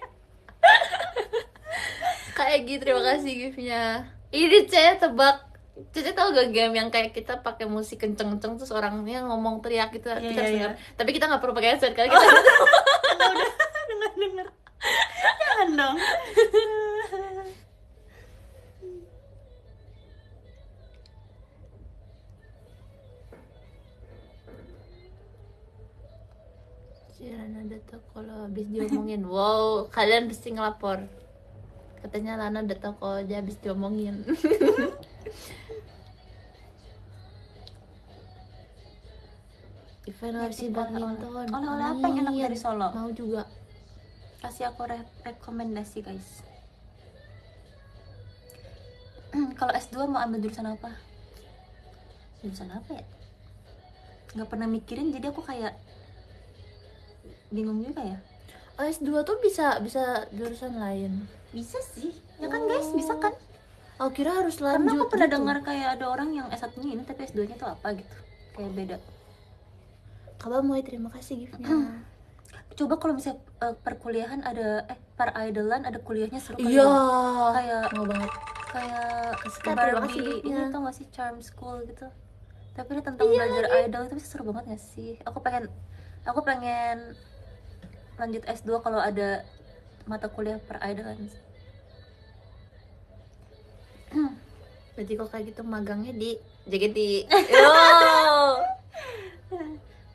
Kak Egi, terima kasih giftnya. Ini Cece tebak. Cece tau gak game yang kayak kita pakai musik kenceng-kenceng terus orangnya ngomong teriak gitu, kita harus denger. Tapi kita nggak perlu pakai headset karena kita udah denger. Jangan dong. Lana udah tau kalau habis diomongin. Wow, kalian pasti ngelapor. Katanya Lana udah tau kalau dia habis diomongin. Event versi badminton. Oleh-oleh apa yang enak dari Solo? Mau juga. Kasih aku rekomendasi guys. Kalau S2 mau ambil jurusan apa? Jurusan apa ya? Nggak pernah mikirin, jadi aku kayak bingung juga ya. S2 tuh bisa jurusan lain. Bisa sih, ya kan guys, bisa kan? Oh, kira harus lanjut. Karena aku pernah gitu. dengar kayak ada orang yang S1-nya ini tapi S2-nya tuh apa gitu. Kayak beda. Kabar Moy, terima kasih giftnya. Coba kalau misalnya perkuliahan ada per-idolan ada kuliahnya seru kali Iya. ya. Kayak mau banget. Kayak Terima kasih Barbie giftnya. ini tau gak sih, Charm School gitu. Tapi ini tentang belajar idol, itu seru banget gak sih? Aku pengen lanjut S2 kalau ada mata kuliah per-idolan. Berarti kok kayak gitu magangnya di JKT. Yo.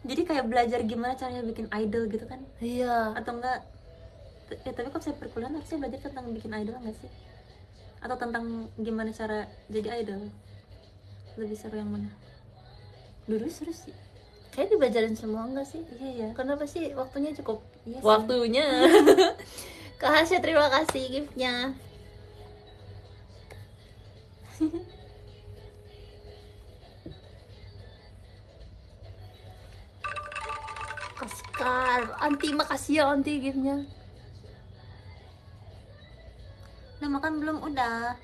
Jadi kayak belajar gimana caranya bikin idol gitu kan? Iya. Atau enggak? Ya tapi kalau saya perkuliahan harusnya belajar tentang bikin idol nggak sih? Atau tentang gimana cara jadi idol? Lebih seru yang mana? Dulu seru sih. Kayak dibelajarin semua enggak sih? Iya ya. Kenapa sih waktunya cukup? Iya sih. Waktunya. Kak Hasya, terima kasih giftnya. Bentar, Anti makasih ya Anti giftnya. Udah makan belum? Udah.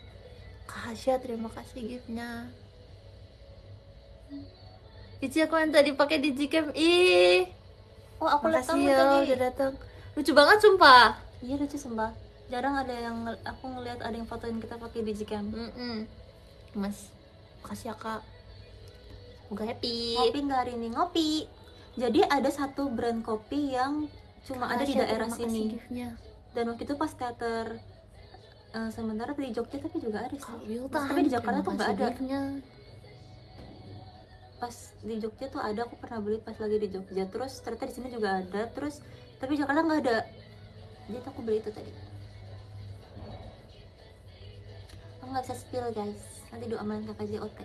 Kasih, terima kasih giftnya. Ici aku yang tadi pakai di Gcam. Ih, Oh, aku lihat makasih kamu ya tadi. udah datang. Lucu banget sumpah. Iya lucu sumpah. Jarang ada yang aku ngeliat ada yang fotoin kita pakai digicam. Mas, makasih ya kak. Semoga happy. Ngopi nggak hari ini? Ngopi. Jadi ada satu brand kopi yang cuma ada di Makasih ya, daerah terima kasih sini. giftnya. Dan waktu itu pas teater sementara di Jogja tapi juga ada sih. Kak Wildan, Tapi di Jakarta tuh nggak ada. giftnya. Pas di Jogja tuh ada, aku pernah beli pas lagi di Jogja. Terus ternyata di sini juga ada. Terus tapi di Jakarta nggak ada. Jadi aku beli itu tadi. Aku nggak bisa spill guys. Nanti doain kakak JOT.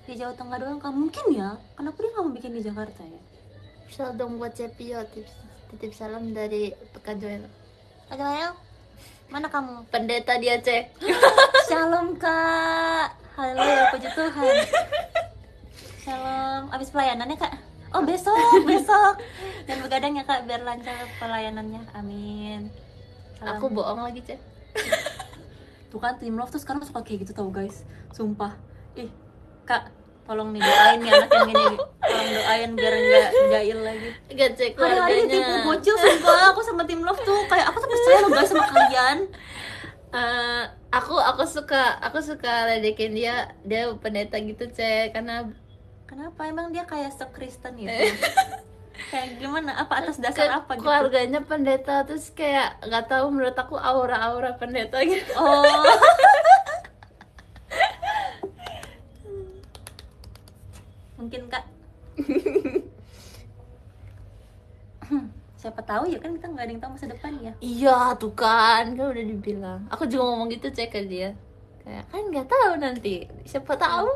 Di Jawa Tengah doang kan mungkin ya. Kenapa dia nggak mau bikin di Jakarta ya? Bisa dong buat Cepi ya, titip salam dari Kak Joel. Ada Joel? Mana kamu? Pendeta dia cek. Shalom kak. Halo ya puji Tuhan. Shalom. Abis pelayanannya kak? Oh besok. Dan begadang ya kak biar lancar pelayanannya. Amin. Salam. Aku bohong lagi cek. Tuh kan tim love tuh sekarang suka kayak gitu tau guys. Sumpah. Ih kak tolong nih doain nih anak yang gini. Tolong doain biar nggak jahil lagi. Gak cek Hari-hari keluarganya. ditipu bocil sumpah. Aku sama tim love tuh kayak aku tuh percaya loh guys sama kalian. Aku suka ledekin dia pendeta gitu cek, karena Kenapa emang dia kayak se-Kristen gitu? Kayak gimana? Apa atas dasar apa gitu? keluarganya pendeta, terus kayak nggak tahu, menurut aku aura pendeta gitu. Oh. Mungkin kak. Siapa tahu ya kan kita nggak ada yang tahu masa depan ya. Iya tuh kan udah dibilang. Aku juga ngomong gitu cek ke dia. Kayak kan nggak tahu nanti, siapa tahu.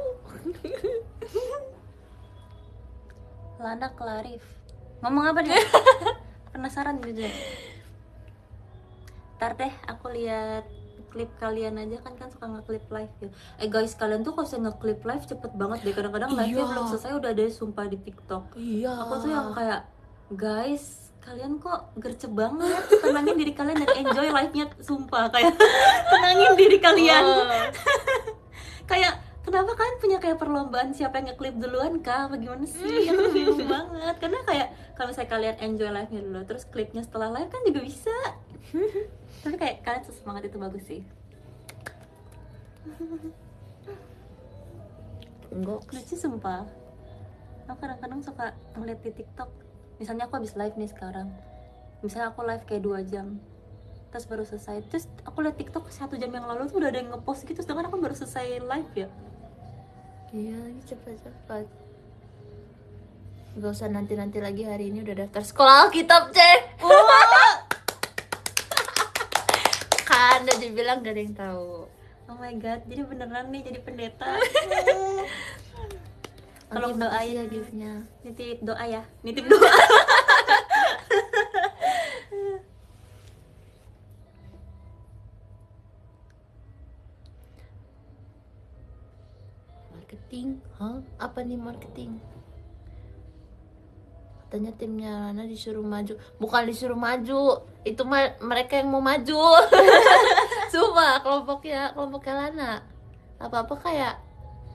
Lana Clarif. Ngomong apa dia? Penasaran gitu. Ntar deh aku lihat klip kalian aja kan suka nge-clip live ya. Guys kalian tuh kalau saya nge-clip live cepet banget deh. Kadang-kadang live-nya Iya. belum selesai udah ada sumpah di TikTok. Iya. Aku tuh yang kayak guys kalian kok gercep banget, tenangin diri kalian dan enjoy live-nya sumpah kayak tenangin diri kalian. Kayak kenapa kalian punya kayak perlombaan siapa yang nge-clip duluan kah? Apa gimana sih? Aku bingung banget. Karena kayak kalau misalnya kalian enjoy live-nya dulu terus klipnya setelah live kan juga bisa. Tapi kayak kalian semangat itu bagus sih. Enggak. Lucu sumpah. Aku kadang-kadang suka ngeliat di TikTok. Misalnya aku habis live nih sekarang. Misalnya aku live kayak 2 jam. Terus baru selesai. Terus aku liat TikTok 1 jam yang lalu tuh udah ada yang ngepost gitu. Sedangkan aku baru selesai live ya. Iya, lagi cepat-cepat. Gak usah nanti-nanti lagi, hari ini udah daftar sekolah Alkitab, cek. Kan udah dibilang gak ada yang tahu. Oh my god, jadi beneran nih jadi pendeta. Tolong doain ya giftnya. Nitip doa ya. Nitip doa. Marketing? Hah? Apa nih marketing? Katanya timnya Lana disuruh maju. Bukan disuruh maju, itu mereka yang mau maju. Sumpah, kelompoknya Lana. Apa-apa kayak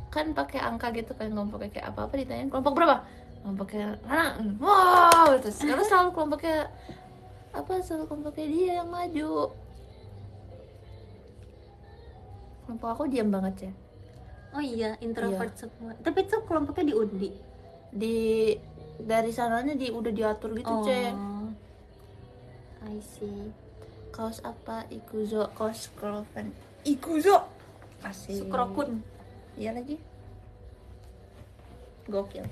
kan pakai angka gitu kan, kelompoknya kayak apa-apa ditanyain kelompok berapa? Kelompoknya Lana. Wow, terus karena selalu kelompoknya dia yang maju. Kelompok aku diam banget ya. Oh iya, introvert semua. Tapi itu kelompoknya diundi. Dari sananya udah diatur gitu, cek. I see. Kaos apa? Ikuzo, kaos Kroven. Ikuzo. Asik. Sukrokun. Iya lagi. Gokil.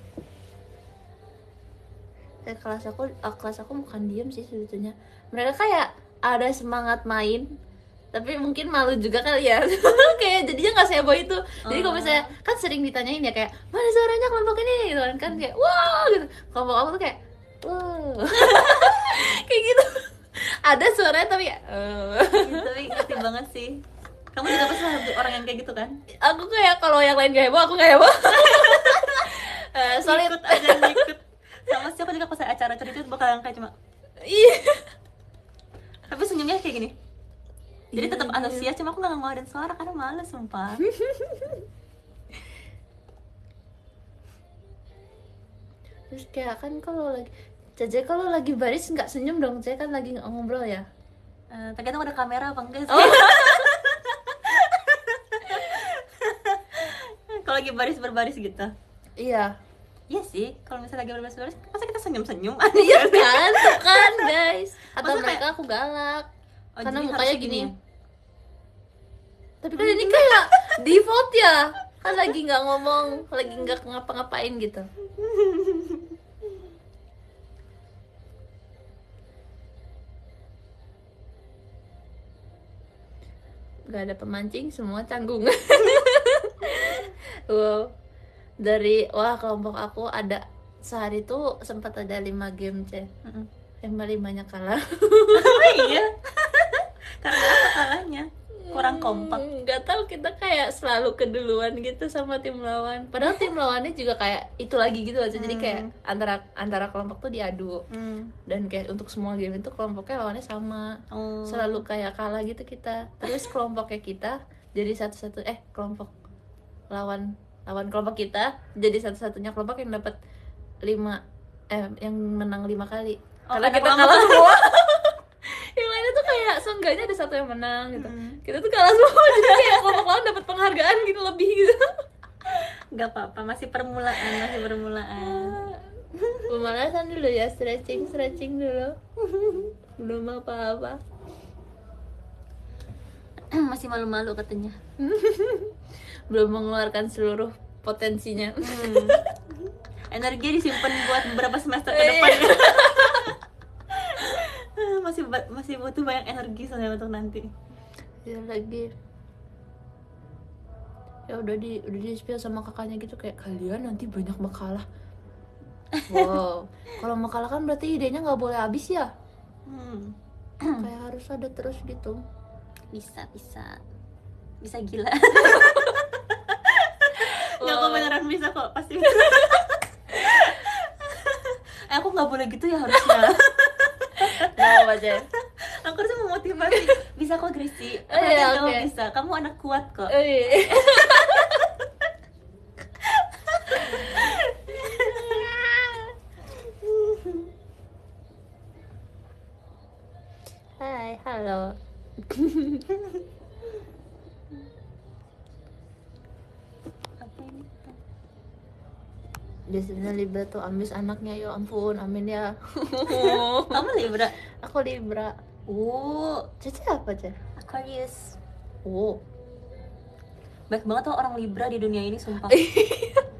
Kelas aku bukan diem sih sebetulnya. Mereka kayak ada semangat main, tapi mungkin malu juga kali ya. Kayak jadinya nggak seheboh itu. Jadi kalau misalnya kan sering ditanyain ya kayak mana suaranya kelompok ini gitu kan kayak wah gitu. Kelompok aku tuh kayak wow. Kayak gitu. Ada suaranya tapi ya Tapi ngerti banget sih. Kamu juga pasti orang yang kayak gitu kan? aku kayak kalau yang lain gak heboh, aku gak heboh. Solid. Ikut aja ngikut. Sama sih aku juga pas acara-acara itu bakalan kayak cuma Iya. tapi senyumnya kayak gini. Jadi Iya, tetap iya. antusias, cuma aku nggak ngeluarin suara karena males sumpah. Terus kayak kan kalau lagi Cece kalau lagi baris nggak senyum dong, Cece kan lagi ngobrol ya. Tergantung ada kamera apa enggak sih. Oh. Kalau lagi baris berbaris gitu. Iya. Iya sih, kalau misalnya lagi berbaris-baris, masa kita senyum-senyum? Iya kan, tuh kan guys. Atau Maksudnya mereka aku galak. Oh, Karena jadi mukanya harusnya gini. ya? Tapi kan ini kayak default ya. Kan lagi nggak ngomong, lagi nggak ngapa-ngapain gitu. Gak ada pemancing, semua canggung. Wow. Wah, kelompok aku ada sehari tuh sempat ada 5 game, C. Mm-mm. 5-5-nya kalah. Oh iya. Karena apa kalahnya? Kurang kompak. Nggak tahu, kita kayak selalu keduluan gitu sama tim lawan. Padahal tim lawannya juga kayak itu lagi gitu aja. Jadi kayak antara kelompok tuh diadu. Dan kayak untuk semua game itu kelompoknya lawannya sama. Oh. Selalu kayak kalah gitu kita. Terus kelompoknya kita jadi satu-satu kelompok lawan kelompok kita jadi satu-satunya kelompok yang dapat 5 yang menang 5 kali. Karena kita kalah semua. Yang lainnya tuh kayak seenggaknya ada satu yang menang gitu. Kita tuh kalah semua, jadi kayak kelompok lawan dapat penghargaan gitu lebih gitu. Gak apa-apa, masih permulaan. Pemanasan dulu ya, stretching dulu. Belum apa-apa. Masih malu-malu katanya. Belum mengeluarkan seluruh potensinya. Energi disimpan buat beberapa semester ke depan. masih butuh banyak energi soalnya untuk nanti. Ya lagi. Ya udah di spill sama kakaknya gitu, kayak kalian nanti banyak makalah. Wow. Kalau makalah kan berarti idenya nggak boleh habis ya. Kayak harus ada terus gitu. Bisa gila. Nggak, aku beneran bisa kok, pasti. Aku nggak boleh gitu ya harusnya. Nah, aja. Aku harus memotivasi. Bisa kok, Grisi. Iya, Kamu oke. bisa. Kamu anak kuat kok. Hai, halo. Apa ini? Biasanya Libra tuh ambis anaknya, ya ampun, amin ya. Kamu Libra? Aku Libra. Cece apa, Ce? Aquarius. Baik Banyak banget tuh orang Libra di dunia ini, sumpah.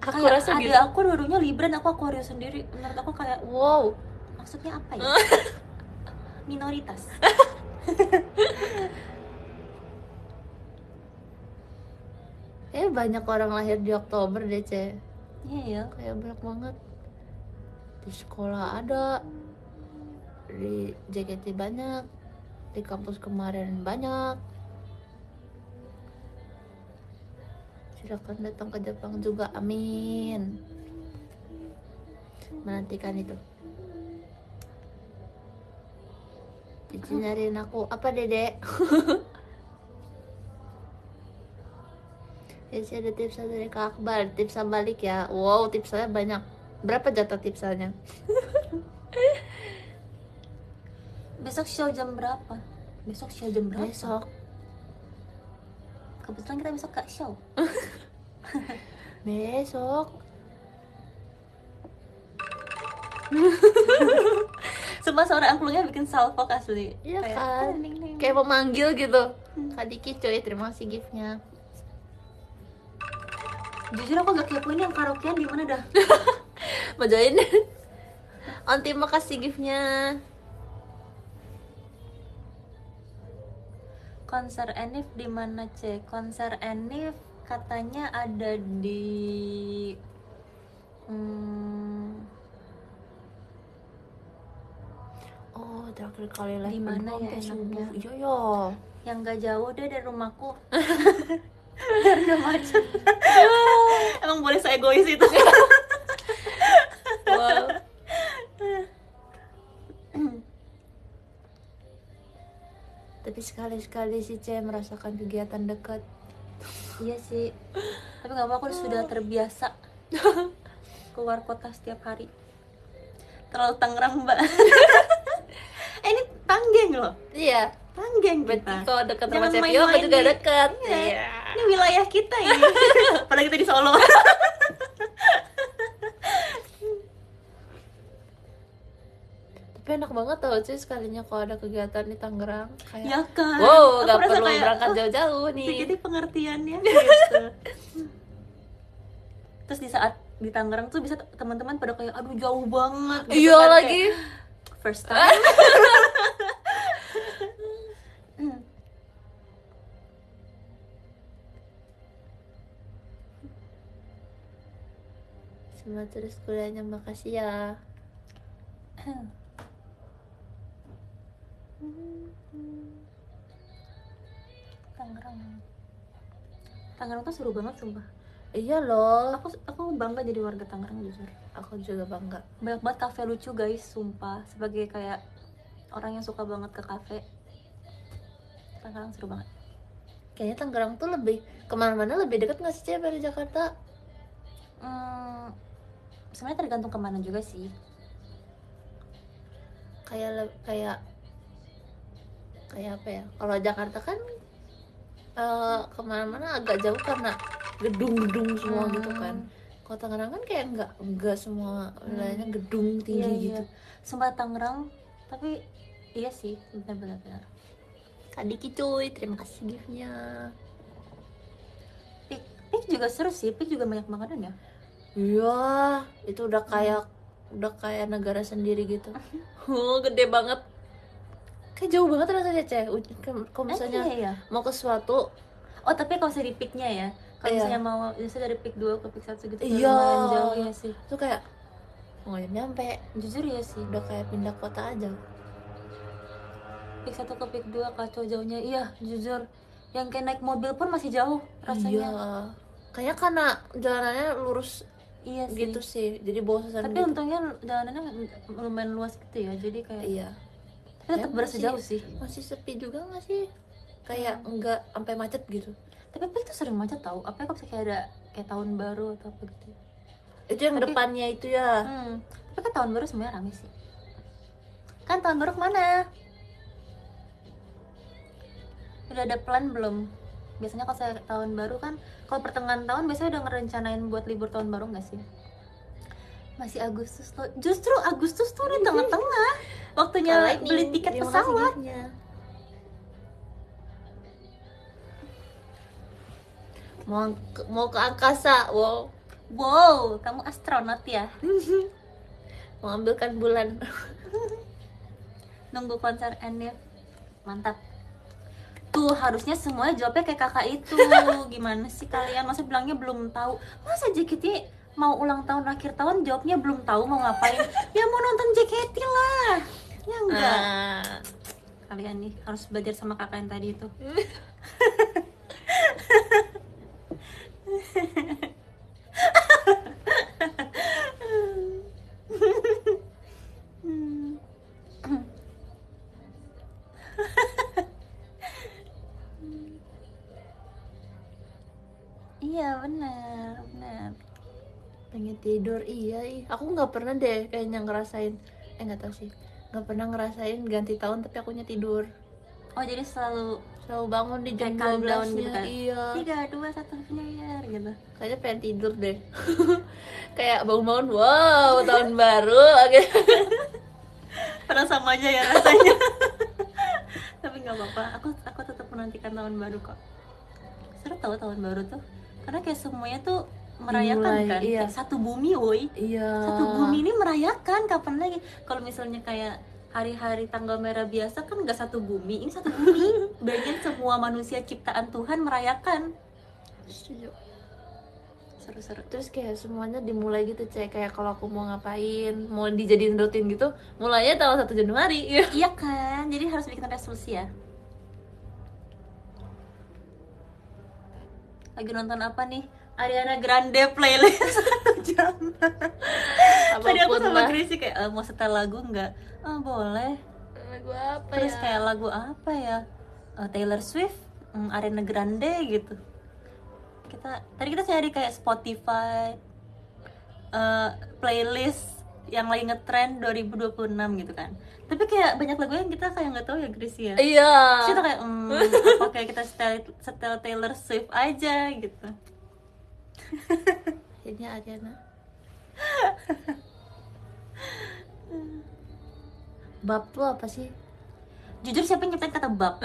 Aku Kayak rasa ada gitu. aku dua-duanya Libra dan aku Aquarius sendiri. Menurut aku kayak, Wow. maksudnya apa ya? Minoritas. Banyak orang lahir di Oktober deh, Ce. Iya ya. Kayak banyak banget. Di sekolah ada, di JKT banyak, di kampus kemarin banyak. Silakan datang ke Jepang juga, amin. Menantikan itu. Cici nyariin aku, apa Dedek? Cici ada tipsnya dari Kak Akbar, tipsnya balik ya. Wow, tipsnya banyak. Berapa jatah tipsnya? Besok show jam berapa? Besok. Kebetulan kita besok gak show. Besok. Sumpah suara angklungnya bikin salfok asli. Iya Kayak, kan? ding, ding. Kayak memanggil gitu. Kak Diki cuy, terima kasih giftnya. Jujur aku gak kepoin yang karaokean di mana dah. Mau join? Onti makasih giftnya. Konser Enif di mana, Ce? Konser Enif katanya ada di Oh, terakhir kali live Di mana perform ya teh enaknya? subuh. Iya ya. yang gak jauh deh dari rumahku. Biar gak macet. Emang boleh saya egois itu. Tapi sekali-sekali si C merasakan kegiatan dekat. Iya sih, tapi nggak apa, aku sudah terbiasa keluar kota setiap hari. Terlalu Tangerang mbak. Ini Tanggeng loh, Iya, Tanggeng berarti kita. kalau dekat Jangan sama Cepio main-main juga di- dekat. Iya. Ini wilayah kita ini. Padahal kita di Solo. Tapi enak banget tau cuy, sekalinya kalau ada kegiatan di Tangerang kayak Ya kan. wow, Aku gak merasa perlu kayak, berangkat oh, jauh-jauh nih. Jadi pengertiannya gitu. Terus di saat di Tangerang tuh bisa teman-teman pada kayak aduh jauh banget gitu Iya kan, lagi. kayak, first time. Hmm. Semangat terus kuliahnya, makasih ya. Tangerang. Tangerang tuh seru banget sumpah. Iya loh, Aku bangga jadi warga Tangerang jujur. aku juga bangga. Banyak banget kafe lucu guys, sumpah. Sebagai kayak orang yang suka banget ke kafe, Tangerang seru banget. Kayaknya Tangerang tuh lebih kemana-mana lebih dekat nggak sih Cep dari Jakarta? Sebenarnya tergantung kemana juga sih. Kayak apa ya? Kalau Jakarta kan kemana-mana agak jauh karena gedung-gedung semua gitu kan. Kalau Tangerang kan kayak enggak semua wilayahnya gedung tinggi Iya, gitu. iya. Sumpah Tangerang, tapi iya sih, benar-benar. Kadiki cuy, terima kasih giftnya. Pik juga seru sih, Pik juga banyak makanan ya. Iya, itu udah kayak negara sendiri gitu. Oh, gede banget. Kayak jauh banget rasanya, Ceh. Kalau misalnya Iya, iya. mau ke suatu, Oh tapi kalau misalnya di Piknya ya, kalau Iya. misalnya mau misalnya dari Pik 2 ke Pik 1 gitu, Iya. lumayan jauh ya sih. tuh kayak nggak nyampe, Jujur ya sih, udah kayak pindah kota aja. Pik 1 ke Pik 2 kacau jauhnya. Iya, jujur. Yang kayak naik mobil pun masih jauh rasanya. Iya. Kayaknya karena jalanannya lurus Iya sih. gitu sih, jadi bosan Tapi gitu. untungnya jalanannya lumayan luas gitu ya, jadi kayak Iya. tapi tetap berasa Masih- jauh sih. Masih sepi juga nggak sih? Kayak enggak sampai macet gitu. Tapi Pik tuh sering macet tau. Apa kalau misalnya kayak ada kayak tahun baru atau apa gitu. Itu yang Tapi- depannya itu ya. Tapi kan tahun baru sebenarnya rame sih. Kan tahun baru kemana? Udah ada plan belum? Biasanya kalau saya tahun baru kan, kalau pertengahan tahun biasanya udah ngerencanain buat libur tahun baru nggak sih? Masih Agustus loh. Justru Agustus tuh di tengah-tengah. Waktunya Lightning, beli tiket terima kasih pesawat. giftnya. Mau ke angkasa, wow. Wow, kamu astronot ya? Mau ambilkan bulan. Nunggu konser Enif. Mantap. Tuh harusnya semuanya jawabnya kayak kakak itu. Gimana sih kalian? Masa bilangnya belum tahu? Masa JKT mau ulang tahun akhir tahun jawabnya belum tahu mau ngapain? Ya mau nonton JKT lah. Ya enggak. Kalian nih harus belajar sama kakak yang tadi itu. Iya benar, benar. Pengen tidur, iya. Aku nggak pernah deh kayaknya ngerasain, nggak tahu sih, nggak pernah ngerasain ganti tahun tapi akunya tidur. Oh jadi selalu Selalu bangun di jam kayak countdown 12 gitu kan? Iya. 3, 2, 1 New Year gitu. Kayaknya pengen tidur deh. Kayak bangun-bangun, wow, tahun baru. Gitu. Padahal sama aja ya rasanya. Tapi nggak apa-apa, aku tetap menantikan tahun baru kok. Seru tahu tahun baru tuh, karena kayak semuanya tuh merayakan Dimulai, kan, iya. kayak satu bumi woi. Iya. Satu bumi ini merayakan, kapan lagi? Kalau misalnya kayak hari-hari tanggal merah biasa kan nggak satu bumi, ini satu bumi. Bagian semua manusia ciptaan Tuhan merayakan. Setuju. Seru-seru. Terus kayak semuanya dimulai gitu, Cek. Kayak kalau aku mau ngapain, mau dijadiin rutin gitu, mulainya tanggal 1 Januari. Iya. Iya kan, jadi harus bikin resolusi ya. Lagi nonton apa nih? Ariana Grande playlist 1 jam. Tadi aku Apapun sama lah. Gracie kayak mau setel lagu nggak? Oh boleh. Lagu apa Terus ya? kayak lagu apa ya? Taylor Swift, Ariana Grande gitu. Tadi kita cari kayak Spotify, playlist yang lagi ngetrend 2026 gitu kan. Tapi kayak banyak lagu yang kita kayak nggak tahu ya, Grace ya. Iya. Terus kita kayak apa kayak kita setel Taylor Swift aja gitu. Akhirnya Ariana. Bab tuh apa sih? Jujur siapa yang nyiptain kata bab?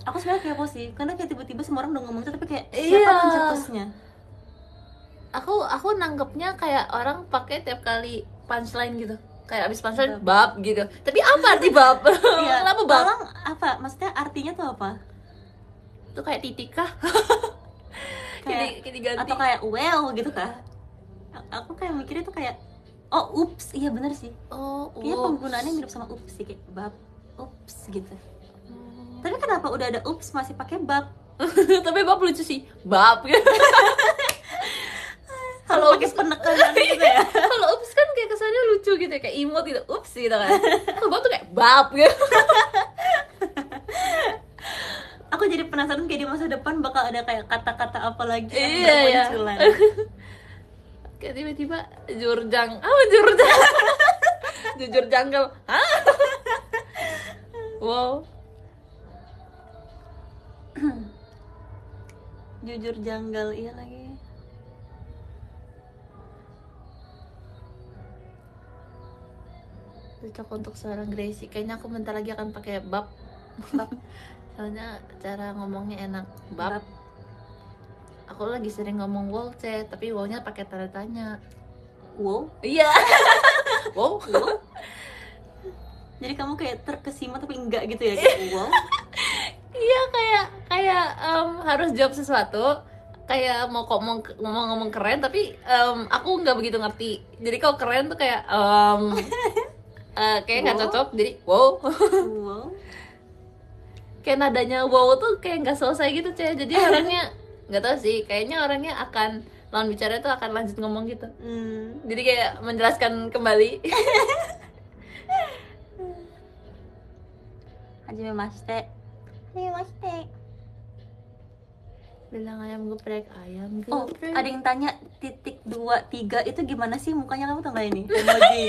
Aku sebenarnya kepo sih, karena kayak tiba-tiba semua orang udah ngomong itu, tapi kayak siapa Iya. pencetusnya? Aku nanggepnya kayak orang pakai tiap kali punchline gitu. Kayak abis punchline Bab. bab gitu. Tapi apa arti bab? Iya, Kenapa bab? tolong apa? Maksudnya artinya tuh apa? Itu kayak titik kah? Kayak Kayak diganti. atau kayak well gitu kah? Aku kayak mikirnya tuh kayak ups, iya bener sih. Oh, Kayaknya penggunaannya mirip sama ups sih, kayak bab, ups gitu. Tapi kenapa udah ada ups masih pakai bab? Tapi bab lucu sih. Bab gitu. Kalau pakai penekanan gitu ya. Kalau ups kan kayak kesannya lucu gitu ya, kayak emot gitu. Ups gitu kan. Kalau bab tuh kayak bab gitu. Aku jadi penasaran kayak di masa depan bakal ada kayak kata-kata apa lagi yang Iya, ya. bermunculan. Kayak tiba-tiba jurjang. Apa jurjang? Jujur janggal. Hah? Wow. Jujur janggal, iya lagi. Cocok untuk seorang Gracie. Kayaknya aku bentar lagi akan pakai bab. Bab. Soalnya cara ngomongnya enak. Bab. Bab. Aku lagi sering ngomong wow, tapi wow-nya pakai tanda tanya. Wow. Iya. Wow. Wow. Jadi kamu kayak terkesima tapi enggak gitu ya, kayak wow. Iya, kayak harus jawab sesuatu, kayak mau ngomong keren tapi aku nggak begitu ngerti. Jadi kalau keren tuh kayak kayak nggak Wow. cocok, jadi wow. Wow. Kayak nadanya wow tuh kayak nggak selesai gitu, Jadi orangnya nggak tahu sih, kayaknya orangnya akan lawan bicara tuh akan lanjut ngomong gitu. Jadi kayak menjelaskan kembali. Hajimemashite. Hajimemashite. Bilang ayam geprek, ayam Oh, geprek. ada yang tanya titik 2, 3 itu gimana sih mukanya, kamu tau gak ini? Emoji.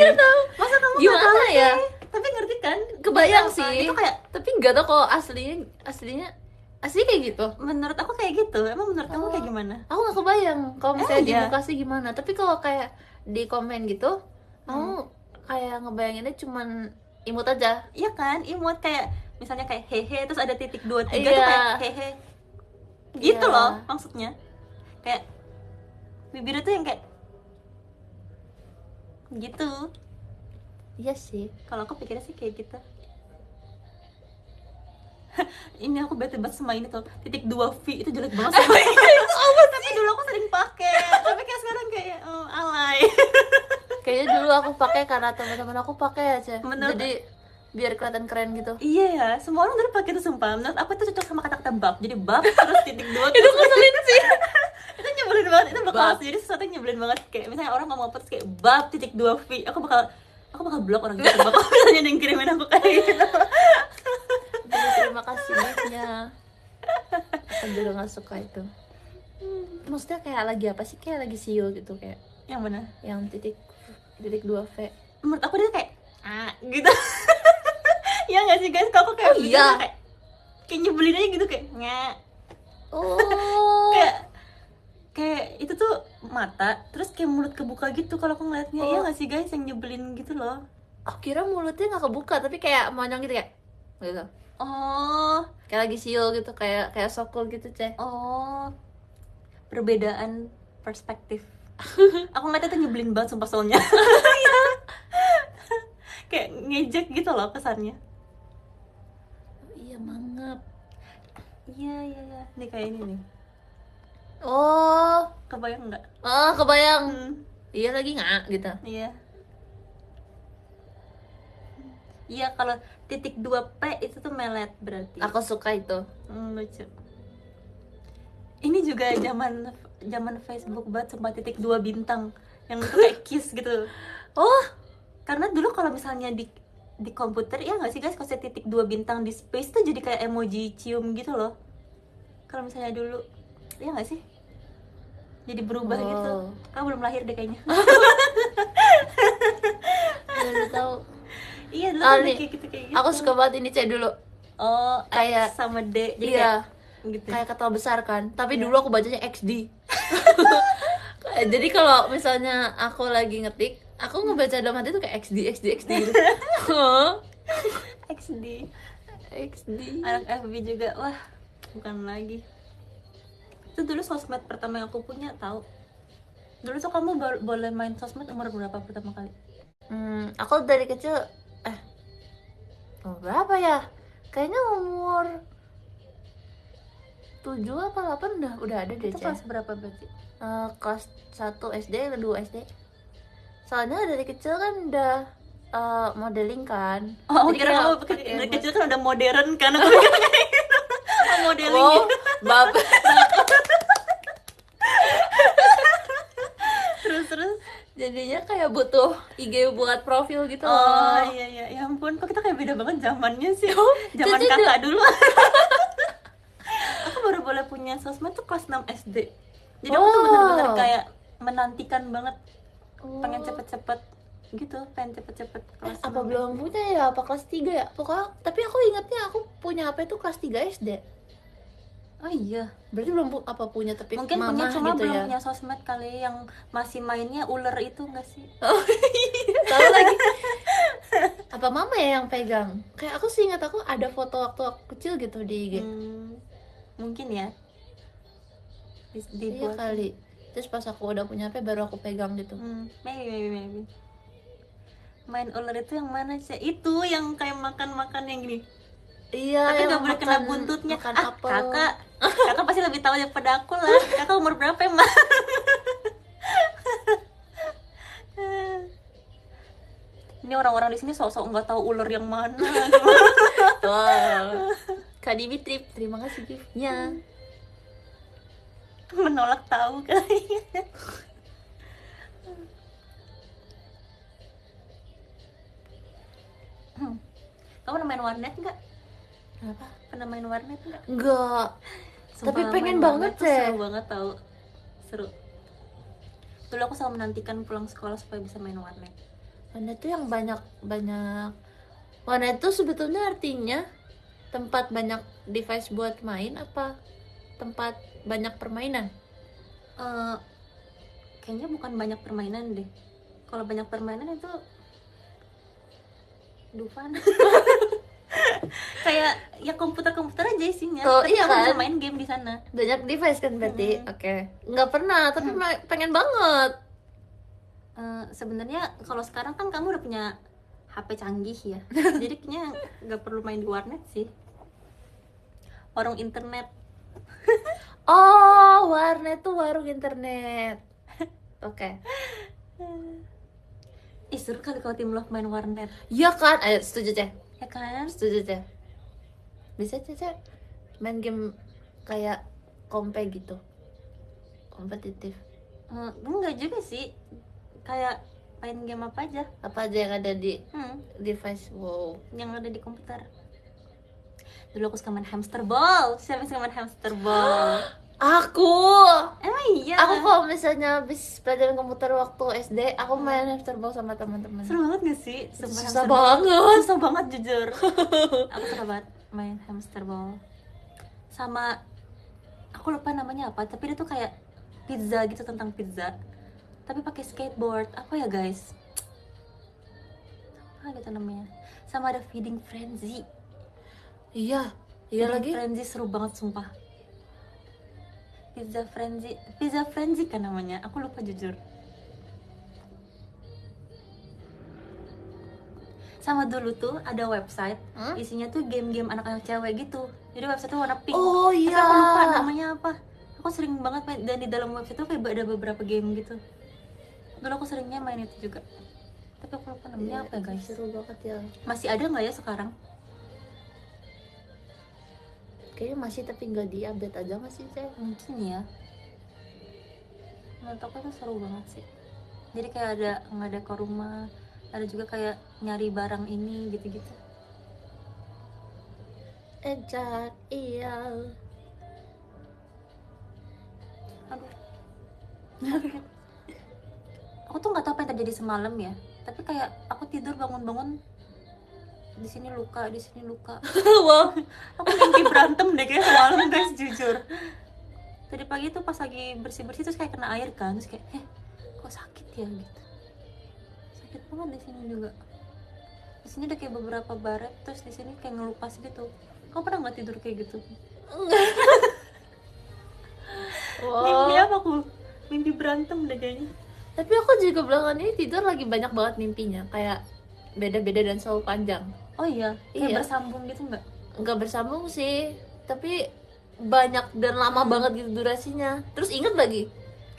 Masa kamu nggak Gimana tahu ya? sih? Tapi ngerti kan? Kebayang Apa? sih. Itu kayak, Tapi nggak tahu kalau aslinya kayak gitu. menurut aku kayak gitu. Emang menurut kamu kayak gimana? Aku nggak kebayang kalau misalnya di iya? muka sih gimana. Tapi kalau kayak di komen gitu, aku kayak ngebayanginnya cuman imut aja. Iya kan, imut kayak misalnya kayak hehe terus ada titik 2, 3 Iya. tuh kayak hehe. Gitu Iya. loh maksudnya. Kayak bibirnya tuh yang kayak gitu. Iya sih. Kalau aku pikirnya sih kayak gitu. Ini aku bete banget sama ini tuh, titik 2 V itu jelek banget sama tapi dulu aku sering pakai, tapi kayak sekarang kayak alay. Kayaknya dulu aku pakai karena teman-teman aku pakai aja. Menurut- Jadi biar kelihatan keren gitu. Iya ya, semua orang dulu pakai itu sumpah. Menurut aku itu cocok sama kata-kata bab. Jadi bab terus titik 2 Itu ngeselin sih. itu nyebelin banget, itu bakal Bab. jadi sesuatu yang nyebelin banget. Kayak misalnya orang ngomong apa terus kayak bab titik 2 V, aku bakal blok orang gitu. Bakal misalnya ada yang kirimin aku kayak gitu. Jadi terima kasih ya. Aku juga nggak suka itu. Maksudnya kayak lagi apa sih? Kayak lagi siul gitu, kayak Yang mana? yang titik 2 V. Menurut aku dia kayak gitu. Ya nggak sih guys, kalau aku kayak Oh, iya. kayak nyebelin aja gitu, kayak Oh. kayak itu tuh mata terus kayak mulut kebuka gitu kalau aku ngeliatnya. Oh. Iya nggak sih guys, yang nyebelin gitu loh. Aku kira mulutnya nggak kebuka, tapi kayak monyong gitu kayak gitu. Oh, Kayak lagi siul gitu, kayak sokul gitu, perbedaan perspektif. Aku ngeliatnya tuh nyebelin banget sumpah soalnya. Kayak ngejek gitu loh kesannya. Iya, mangap. Iya. Nih kayak ini nih. Oh, Kebayang nggak? kebayang. Hmm, Iya lagi nggak gitu. iya. Iya, kalau titik 2 P itu tuh melet berarti. Aku suka itu. Lucu. Ini juga zaman Facebook banget, sumpah, titik 2 bintang yang itu kayak kiss gitu. Oh, Karena dulu kalau misalnya di komputer ya nggak sih guys, kalau saya titik 2 bintang di space tuh jadi kayak emoji cium gitu loh. Kalau misalnya dulu, ya nggak sih? Jadi berubah gitu. Oh. Kamu belum lahir deh kayaknya. Baru tahu. Iya dulu Ah, kan nih, kayak gitu kayak gitu. aku suka banget ini cek dulu. Oh, Kayak- X sama D. Jadi Iya, kayak gitu. kayak kata besar kan. Tapi Iya. dulu aku bacanya XD. Jadi kalau misalnya aku lagi ngetik, aku ngebaca dalam hati tuh kayak XD XD XD gitu. XD. XD. Anak FB juga, wah bukan lagi. Itu dulu sosmed pertama yang aku punya, tahu. Dulu tuh kamu boleh main sosmed umur berapa pertama kali? Aku dari kecil umur berapa ya? Kayaknya umur 7 apa 8 udah ada deh, Itu Cek. kelas berapa berarti? Kelas 1 SD atau 2 SD. Soalnya dari kecil kan udah modeling kan. Oh, Jadi kira kayak kamu pakai dari buat- kecil kan udah modern kan? Aku pikir kayak gitu. Oh, modeling Wow, gitu. bab. Terus. Jadinya kayak butuh IG buat profil gitu Oh loh. iya, ya ampun, kok kita kayak beda banget zamannya sih. Oh, Zaman Cici kakak dulu. Aku baru boleh punya sosmed tuh kelas 6 SD. Jadi aku tuh Oh. bener-bener kayak menantikan banget, pengen Oh. cepet-cepet gitu, pengen cepet-cepet kelas Apa 6 belum SD. punya ya? Apa kelas 3 ya? Pokoknya, tapi aku ingatnya aku punya HP tuh kelas 3 SD. Oh iya, Berarti belum punya tapi mungkin mama punya cuma gitu belum ya. punya sosmed kali, yang masih mainnya ular itu nggak sih? Oh iya, tahu lagi. Apa mama ya yang pegang? Kayak aku sih ingat aku ada foto waktu aku kecil gitu di IG. Mungkin ya. Iya Dibuat. kali. Terus pas aku udah punya HP baru aku pegang gitu. Maybe. Main ular itu yang mana sih? Itu yang kayak makan-makan yang gini. Iya, Tapi yang nggak boleh kena makan- buntutnya. makan Ah, apel. kakak pasti lebih tahu daripada aku lah. Kakak umur berapa emang? Ini orang-orang di sini sok-sok nggak tahu ular yang mana. Wow. Kak Dimitri, terima kasih giftnya. Menolak tahu kali. Kamu pernah main warnet nggak? Apa? Pernah main warnet nggak? Enggak. Sumpah, Tapi pengen main banget, warnet tuh Cek. seru banget tau. Seru. Dulu aku selalu menantikan pulang sekolah supaya bisa main warnet. Warnet tuh yang banyak. Warnet tuh sebetulnya artinya tempat banyak device buat main apa tempat banyak permainan? Eh, Kayaknya bukan banyak permainan deh. Kalau banyak permainan itu Dufan. Kayak ya komputer aja isinya. Oh, Tapi iya kamu bisa kan? main game di sana. Banyak device kan berarti? Mm-mm. Oke. Nggak pernah, tapi pengen banget. Sebenarnya kalau sekarang kan kamu udah punya HP canggih ya. Jadi kayaknya nggak perlu main di warnet sih. Warung internet. Oh, warnet tuh warung internet. Oke. Ih, seru kali kalau tim love main warnet. Iya kan? Ayo, setuju Ceh. Ya kan? Setuju Ceh. Bisa Ceh main game kayak kompe gitu. Kompetitif. Enggak juga sih. Kayak main game apa aja. Apa aja yang ada di Hmm, device? Wow. yang ada di komputer. Dulu aku suka main hamster ball. Siapa yang suka main hamster ball? Aku Emang iya? Aku kalau misalnya habis pelajaran komputer waktu SD, aku main hamster ball sama teman-teman. Seru banget gak sih? Sumpah, Susah hamster ball. banget. Susah banget jujur. Aku suka banget main hamster ball. Sama aku lupa namanya apa, tapi dia tuh kayak pizza gitu, tentang pizza. Tapi pakai skateboard. Apa ya, guys? Apa gitu namanya? Sama ada Feeding Frenzy. Iya Feeding lagi. Frenzy seru banget sumpah. Pizza Frenzy kan namanya. Aku lupa jujur. Sama dulu tuh ada website, isinya tuh game-game anak-anak cewek gitu. Jadi website tuh warna pink. Oh Tapi iya. aku lupa namanya apa. Aku sering banget main, dan di dalam website tuh kayak ada beberapa game gitu. Dulu aku seringnya main itu juga. Tapi aku lupa namanya apa ya, guys. Seru banget ya. Masih ada nggak ya sekarang? Kayaknya masih tapi nggak di-update aja nggak sih Ceh? Mungkin ya. Menurut aku tuh seru banget sih. Jadi kayak ada nggak ada ke rumah, ada juga kayak nyari barang ini gitu-gitu. Ejak iya. Aduh. Aku tuh nggak tahu apa yang terjadi semalam ya, tapi kayak aku tidur bangun-bangun di sini luka, di sini luka. Wow. Aku mimpi berantem deh kayak semalam guys, jujur. Tadi pagi tuh pas lagi bersih-bersih terus kayak kena air kan, terus kayak kok sakit ya gitu. Sakit banget di sini juga. Di sini ada kayak beberapa baret, terus di sini kayak ngelupas gitu. Kau pernah nggak tidur kayak gitu? Enggak. Mimpi Wow. apa aku? Mimpi berantem deh kayaknya. Tapi aku juga belakangan ini tidur lagi banyak banget mimpinya, kayak beda-beda dan selalu panjang. Oh iya, kayak Iya. bersambung gitu nggak? Nggak bersambung sih, tapi banyak dan lama banget gitu durasinya. Terus inget lagi,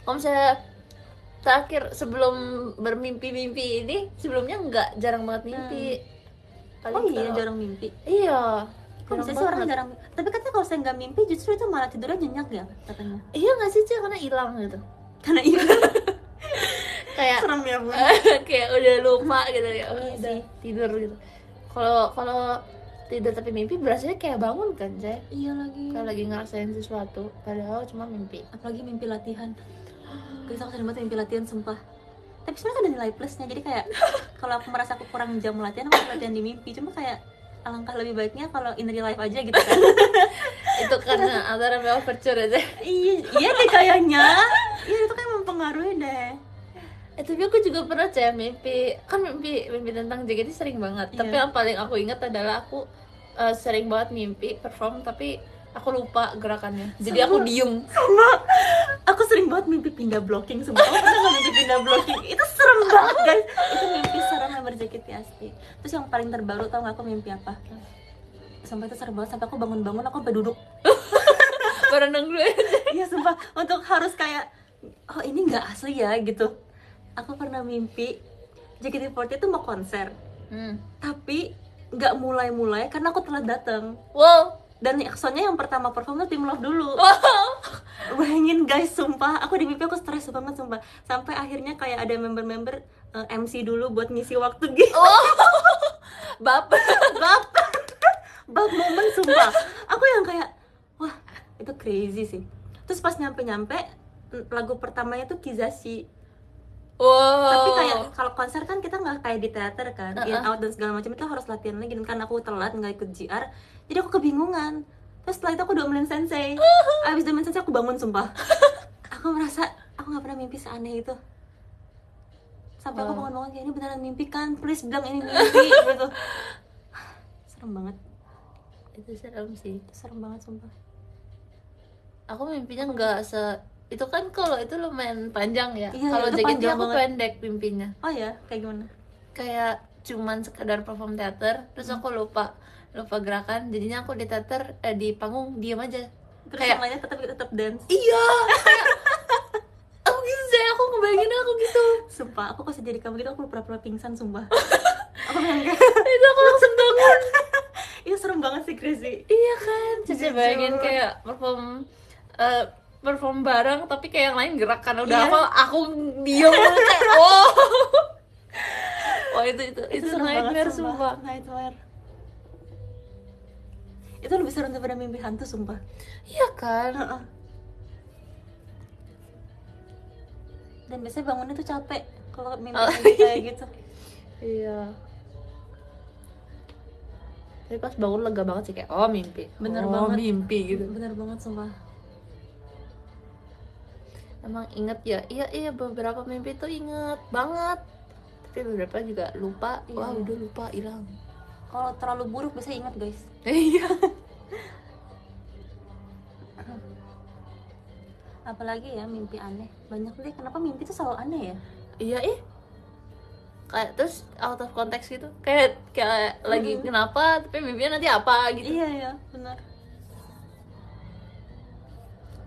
kalau misalnya terakhir sebelum bermimpi-mimpi ini, sebelumnya nggak, jarang banget mimpi. Oh Paling iya, kalau- jarang mimpi. Iya. Kok bisa Jarang sih orang banget. jarang? Tapi katanya kalau saya nggak mimpi justru itu malah tidurnya nyenyak ya katanya. Iya nggak sih Cil, karena hilang gitu. Karena iya. Kayak Serem ya bun. kayak udah lupa gitu ya. Oh, Iya udah sih. tidur gitu. Kalau tidur tapi mimpi berasanya kayak bangun kan, Cil? Iya lagi. Kayak lagi ngerasain sesuatu, padahal cuma mimpi. Apalagi mimpi latihan. Guys, aku sering banget mimpi latihan sumpah. Tapi sebenarnya ada nilai plusnya. Jadi kayak kalau aku merasa aku kurang jam latihan, aku latihan di mimpi. Cuma kayak alangkah lebih baiknya kalau in real life aja gitu kan. Itu karena antara overture aja. Iya deh kayaknya. Iya itu kan mempengaruhi deh. Tapi aku juga pernah mimpi, kan mimpi tentang JKT sering banget. Iya. Tapi yang paling aku ingat adalah aku sering banget mimpi perform tapi aku lupa gerakannya. Jadi aku diem. Sama. Aku sering banget mimpi pindah blocking sumpah. Aku pernah nggak mimpi pindah blocking? Itu serem banget guys. Itu mimpi serem member JKT asli. Terus yang paling terbaru tau nggak aku mimpi apa? Sampai itu serem banget, sampai aku bangun-bangun aku sampai duduk. Berenang dulu ya. Iya sumpah, untuk harus kayak oh ini nggak asli ya gitu. Aku pernah mimpi JKT48 itu mau konser, tapi nggak mulai-mulai karena aku telat datang. Wow. Dan soalnya yang pertama perform tuh Team Love dulu. Wow. Bayangin guys, sumpah aku di mimpi aku stres banget sumpah. Sampai akhirnya kayak ada member-member MC dulu buat ngisi waktu gitu. Baper. Bab momen sumpah. Aku yang kayak wah itu crazy sih. Terus pas nyampe lagu pertamanya tuh Kizashi. Wow. Tapi kayak kalau konser kan kita nggak kayak di teater kan, in out dan segala macam itu harus latihan lagi. Dan kan aku telat nggak ikut GR, jadi aku kebingungan. Terus setelah itu aku domelin sensei. Abis domelin sensei aku bangun sumpah. Aku merasa aku nggak pernah mimpi seaneh itu. Sampai aku bangun-bangun kayak ini beneran mimpi kan? Please bilang ini mimpi gitu. Serem banget. Itu serem sih. Itu serem banget sumpah. Aku mimpinya nggak itu kan kalau itu lumayan panjang ya. Iya, Kalau itu JKT panjang aku banget. pendek mimpinya. Oh ya, kayak gimana? Kayak cuman sekedar perform teater, terus aku lupa gerakan, jadinya aku di teater di panggung diam aja. Terus Kayak yang lainnya tetap dance. iya. Kayak, aku gitu sih, aku ngebayangin aku gitu. Sumpah, aku pas jadi kamu gitu aku pura-pura pingsan sumpah. Aku yang kayak Itu aku langsung bangun. itu serem banget sih crazy. Iya kan, Caca Jujur. bayangin kayak perform bareng tapi kayak yang lain gerak karena udah Iya. aku diem kayak oh. Wah itu serem nightmare banget, sumpah. Nightmare. Itu lebih serem daripada mimpi hantu sumpah. Iya kan. Heeh. Dan biasanya bangunnya tuh capek kalau mimpi kayak gitu. Iya. Tapi pas bangun lega banget sih kayak oh mimpi. Bener oh, banget. mimpi gitu. Bener banget sumpah. Emang inget ya, iya beberapa mimpi tuh inget banget. Tapi beberapa juga lupa. Iya, Wah iya. udah lupa hilang. Kalau terlalu buruk biasanya ingat guys. Iya. Apalagi ya mimpi aneh. Banyak deh. Kenapa mimpi tuh selalu aneh ya? Iya kayak terus out of context gitu. Kayak lagi kenapa tapi mimpinya nanti apa gitu. Iya ya, benar.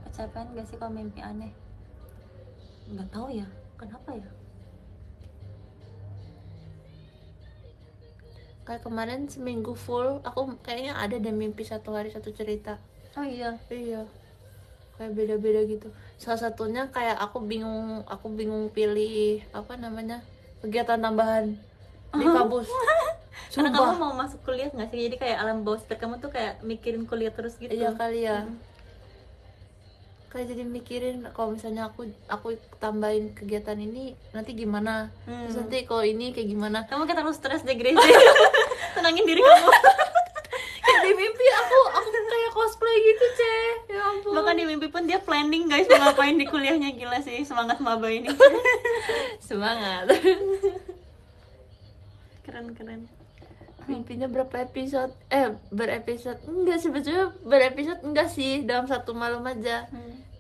Kecapean gak sih kalau mimpi aneh? Nggak tahu ya. Kenapa ya? Kayak kemarin seminggu full aku kayaknya ada deh mimpi satu hari satu cerita. Oh iya. Iya. Kayak beda-beda gitu. Salah satunya kayak aku bingung pilih apa namanya? Kegiatan tambahan. di kampus. Karena Sumpah. kamu mau masuk kuliah nggak sih? Jadi kayak alam bawah sadar kamu tuh kayak mikirin kuliah terus gitu. Iya kali ya. Kayak jadi mikirin kalau misalnya aku tambahin kegiatan ini nanti gimana. Terus nanti kalau ini kayak gimana. Kamu kayak terlalu stres deh Grace. Tenangin diri kamu. Kayak di mimpi aku kayak cosplay gitu, Ceh. Ya ampun. Bahkan di mimpi pun dia planning guys mau ngapain di kuliahnya. Gila sih semangat maba ini. Semangat. Keren. Mimpinya berapa episode? Berepisode enggak, sebetulnya berepisode enggak sih, dalam satu malam aja.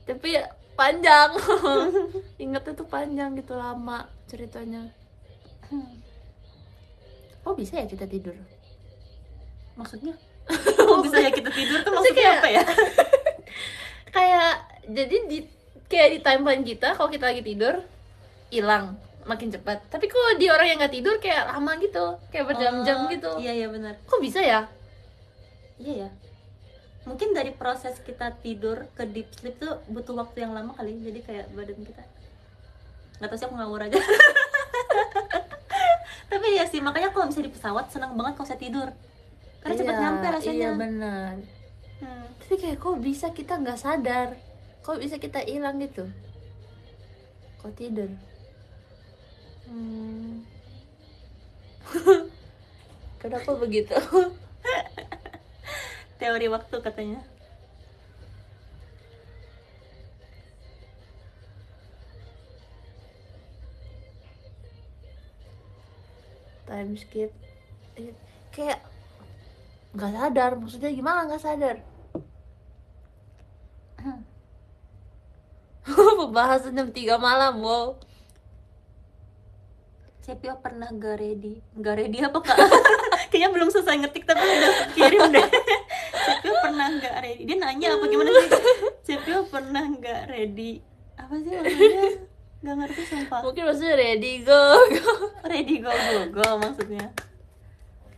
Tapi ya panjang. Ingatnya tuh panjang gitu, lama ceritanya. Oh bisa ya kita tidur? Maksudnya? Oh bisa ya kita tidur tuh maksudnya kayak- apa ya? Kayak jadi kayak di timeline kita kalau kita lagi tidur hilang makin cepat. Tapi kalau di orang yang nggak tidur kayak lama gitu, kayak berjam-jam gitu. Iya benar. Kok bisa ya? Iya ya. Mungkin dari proses kita tidur ke deep sleep tuh butuh waktu yang lama kali. Jadi kayak badan kita nggak tahu sih, aku ngawur aja. Tapi ya sih, makanya kalau misalnya di pesawat senang banget kalau saya tidur. Karena cepat nyampe rasanya. Iya benar. Tapi kayak kok bisa kita nggak sadar? Kok bisa kita hilang gitu? Kok tidur? Kenapa begitu? Teori waktu katanya. Time skip. Kayak nggak sadar, maksudnya gimana nggak sadar? Pembahasan jam 3 malam, wow. Cepio pernah gak ready? Gak ready apa kak? Kayaknya belum selesai ngetik tapi udah kirim deh. Cepio pernah gak ready? Dia nanya apa gimana sih? Cepio pernah gak ready? Apa sih maksudnya? Gak ngerti sumpah. Mungkin maksudnya ready go. Ready go maksudnya.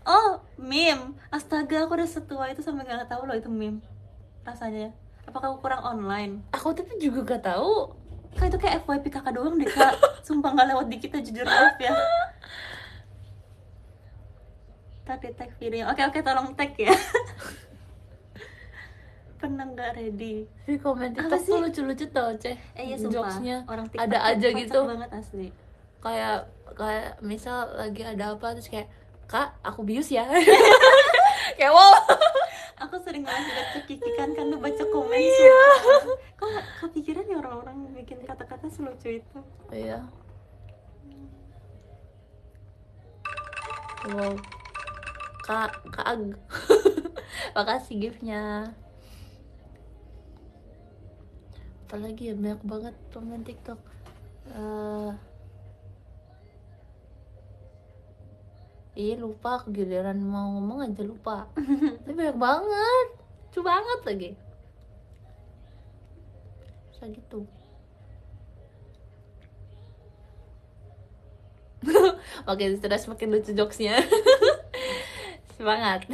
Oh meme. Astaga aku udah setua itu sampai gak tahu loh itu meme rasanya. Apakah aku kurang online? Aku tapi juga gak tahu. Kak itu kayak FYP kakak doang deh kak. Sumpah gak lewat di kita, jujur maaf ya. Tadi tag video. Oke tolong tag ya. Pernah nggak ready? Tapi komen Apa TikTok sih? tuh lucu-lucu tau, Ceh. Iya sumpah. Jokesnya Orang TikTok ada tuh aja kocak gitu. banget asli. Kayak misal lagi ada apa terus kayak, Kak, aku bius ya. Kayak wow. Aku sering banget lihat cekikikan kan baca komen. Iya. Kok kepikiran ya orang-orang bikin kata-kata selucu itu. Iya. Wow. Kak Ag. Makasih gift-nya. Apalagi ya, banyak banget komen TikTok. Lupa, giliran mau ngomong aja lupa. Tapi banyak banget. Lucu banget lagi. Bisa gitu. Makin stres makin lucu jokesnya. Semangat.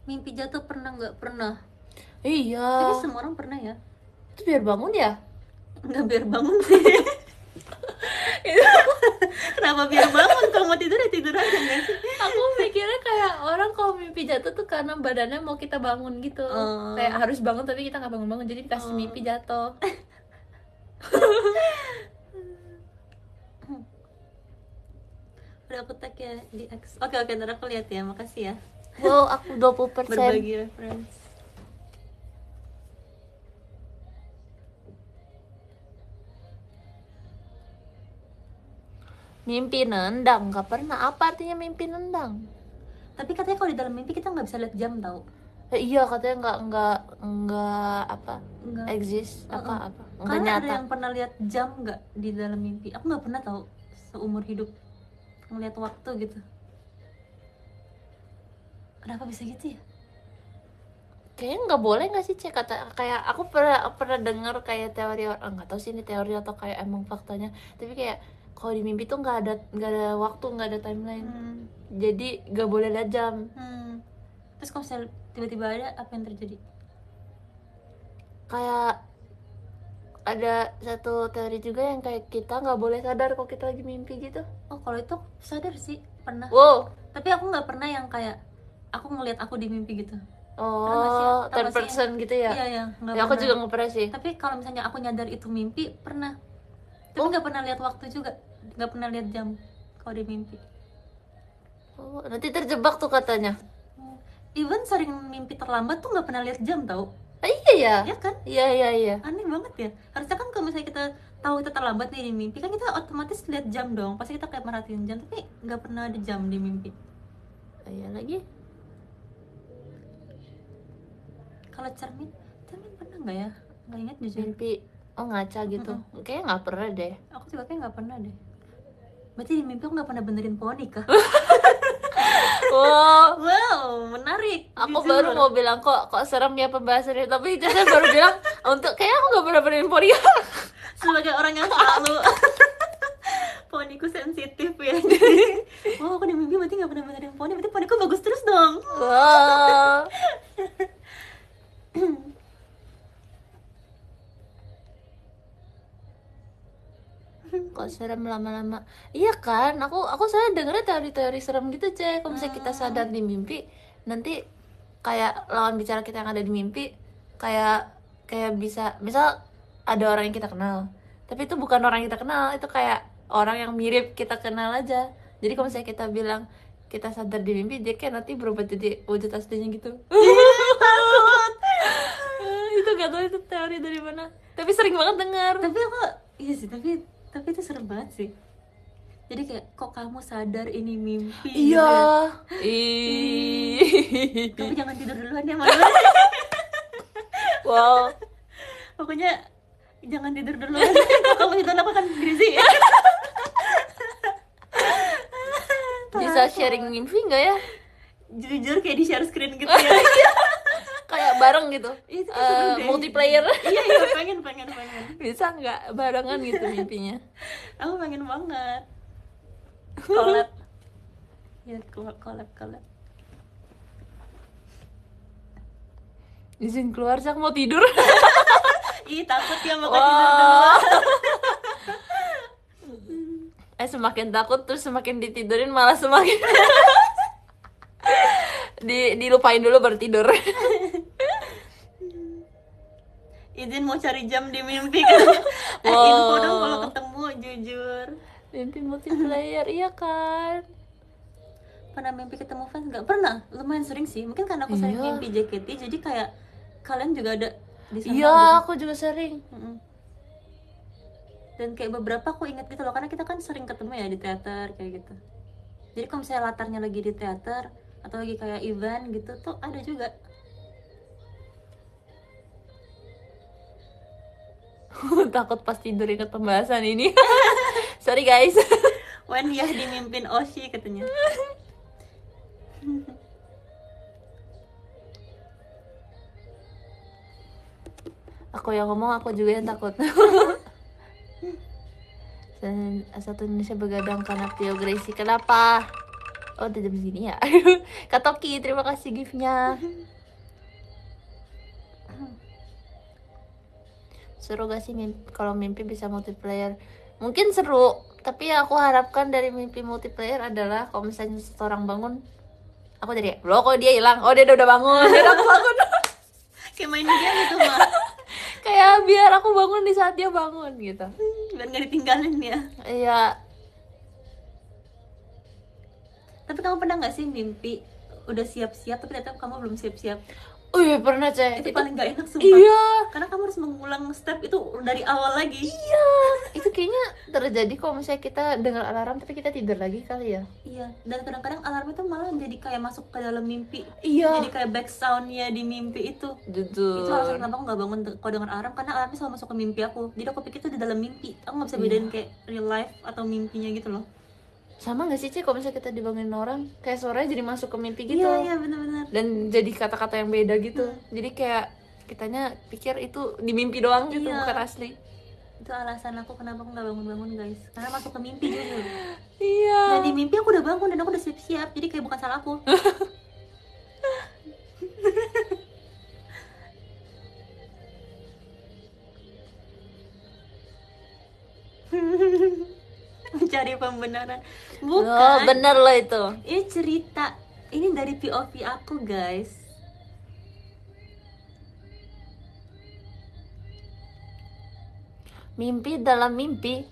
Mimpi jatuh pernah nggak? Pernah. Iya. Tapi semua orang pernah ya. Itu biar bangun ya? Nggak biar bangun sih. Kenapa biar bangun? Kalau mau tidur ya tidur aja nggak sih? Aku mikirnya kayak orang kalau mimpi jatuh tuh karena badannya mau kita bangun gitu. Kayak harus bangun tapi kita nggak bangun-bangun, jadi dikasih mimpi jatuh. Udah aku tag ya di X. Oke ntar aku lihat ya. Makasih ya. Wow, aku 20%. Berbagi reference. Mimpi nendang, gak pernah. Apa artinya mimpi nendang? Tapi katanya kalau di dalam mimpi kita nggak bisa lihat jam tau. Iya, katanya nggak apa? Nggak. Exist apa? Nggak Kalian ada nyata. yang pernah lihat jam nggak di dalam mimpi? Aku nggak pernah tahu seumur hidup ngeliat waktu gitu. Kenapa bisa gitu ya? Kayaknya nggak boleh nggak sih, Cek? Kayak aku pernah dengar kayak teori orang, nggak tahu sih ini teori atau kayak emang faktanya, tapi kayak kalau di mimpi tuh nggak ada waktu, nggak ada timeline. Jadi nggak boleh lihat jam. Terus kalau misalnya tiba-tiba ada, apa yang terjadi? Kayak ada satu teori juga yang kayak kita nggak boleh sadar kalau kita lagi mimpi gitu. Oh kalau itu sadar sih pernah. Wow. Tapi aku nggak pernah yang kayak aku ngelihat aku di mimpi gitu. Pernah nggak sih? Oh, Tahu third nggak sih? person gitu ya? Iya ya, nggak Ya aku pernah. juga nggak pernah sih. Tapi kalau misalnya aku nyadar itu mimpi pernah. Tapi Oh. nggak pernah lihat waktu juga, nggak pernah lihat jam kalau di mimpi. Oh, nanti terjebak tuh katanya. Even sering mimpi terlambat tuh nggak pernah lihat jam tau. Ah, iya ya. Ya kan? Iya iya iya. Aneh banget ya. Harusnya kan kalau misalnya kita tahu itu terlambat nih di mimpi kan kita otomatis lihat jam dong. Pasti kita kayak merhatiin jam, tapi nggak pernah ada jam di mimpi. Ah, iya lagi. Kalau cermin pernah nggak ya? Nggak ingat jujur. Mimpi ngaca gitu. Kayaknya nggak pernah deh. Aku juga kayak nggak pernah deh. Berarti di mimpi aku nggak pernah benerin pohon kah? Wow. Wow, menarik. Aku Jujur. baru mau bilang kok serem ya pembahasannya, tapi Caca baru bilang untuk kayak aku nggak pernah benerin pori. Sebagai orang yang selalu poniku sensitif ya. Jadi, wow, aku di mimpi berarti nggak pernah benerin poni. Berarti poniku bagus terus dong. Wow. Kok serem lama-lama? Iya kan, aku saya dengernya teori-teori serem gitu Cek. Kalau misalnya kita sadar di mimpi, nanti kayak lawan bicara kita yang ada di mimpi kayak bisa misal ada orang yang kita kenal, tapi itu bukan orang yang kita kenal, itu kayak orang yang mirip kita kenal aja. Jadi kalau misalnya kita bilang kita sadar di mimpi, dia kayak nanti berubah jadi wujud aslinya gitu. Itu gak tahu itu teori dari mana, tapi sering banget dengar. Tapi aku, iya sih, tapi itu serem banget sih. Jadi kayak kok kamu sadar ini mimpi? Iya. Gitu ya. Kamu jangan tidur duluan ya malam. Wow. Pokoknya jangan tidur duluan. Kalau kamu tidur aku akan berisi. Bisa sharing mimpi nggak ya? Jujur kayak di share screen gitu ya. Kayak bareng gitu. Itu kan seru deh. Multiplayer. Iya pengen. Bisa nggak barengan gitu mimpinya? Aku pengen banget. Collab. Ya collab. Izin keluar, Cak, mau tidur. Ih takut ya makan tidur duluan. Semakin takut terus semakin ditidurin malah semakin dilupain dulu baru tidur. Izin mau cari jam di mimpi kan. Info dong kalau ketemu, jujur. Mimpi multiplayer, iya kan? Pernah mimpi ketemu fans nggak? Pernah, lumayan sering sih. Mungkin karena aku sering Iya. mimpi JKT, jadi kayak kalian juga ada di sana. Iya, gitu. aku juga sering. Dan kayak beberapa aku ingat gitu loh, karena kita kan sering ketemu ya di teater kayak gitu. Jadi kalau misalnya latarnya lagi di teater atau lagi kayak event gitu tuh ada juga. Takut pas tidur ingat pembahasan ini. Sorry guys. Wen ya dimimpin Oshi katanya. Aku yang ngomong, aku juga yang takut. Satu Indonesia begadang karena Tio Gracie. Kenapa? Oh, udah jam segini ya. Kak Toki, terima kasih gift-nya. Seru gak sih kalau mimpi bisa multiplayer? Mungkin seru, tapi yang aku harapkan dari mimpi multiplayer adalah kalau misalnya seseorang bangun, aku jadi, loh kok dia hilang? Oh, dia udah bangun. Biar aku bangun. Kayak main dia gitu mah. Kayak biar aku bangun di saat dia bangun gitu. Biar nggak ditinggalin ya. Iya. Tapi kamu pernah nggak sih mimpi udah siap-siap tapi ternyata kamu belum siap-siap? Oh iya pernah Cek. Itu paling gak enak sumpah. Iya. Karena kamu harus mengulang step itu dari awal lagi. Iya. Itu kayaknya terjadi kalau misalnya kita dengar alarm tapi kita tidur lagi kali ya. Iya. Dan kadang-kadang alarm itu malah jadi kayak masuk ke dalam mimpi. Iya. Jadi kayak back soundnya di mimpi itu. Jujur. Itu alasan kenapa aku gak bangun kalau dengar alarm, karena alarmnya selalu masuk ke mimpi aku. Jadi aku pikir itu di dalam mimpi. Aku gak bisa bedain kayak real life atau mimpinya gitu loh. Sama gak sih Cek kalau misalnya kita dibangunin orang kayak suaranya jadi masuk ke mimpi gitu. Iya benar-benar. Dan jadi kata-kata yang beda gitu. Jadi kayak kitanya pikir itu di mimpi doang gitu, Iya. bukan asli. Itu alasan aku kenapa aku gak bangun-bangun guys. Karena masuk ke mimpi jujur. Iya. Dan di mimpi aku udah bangun dan aku udah siap-siap. Jadi kayak bukan salah aku. mencari pembenaran. Oh, Bukan. bener loh itu. Ini cerita. Ini dari POV aku, guys. Mimpi dalam mimpi.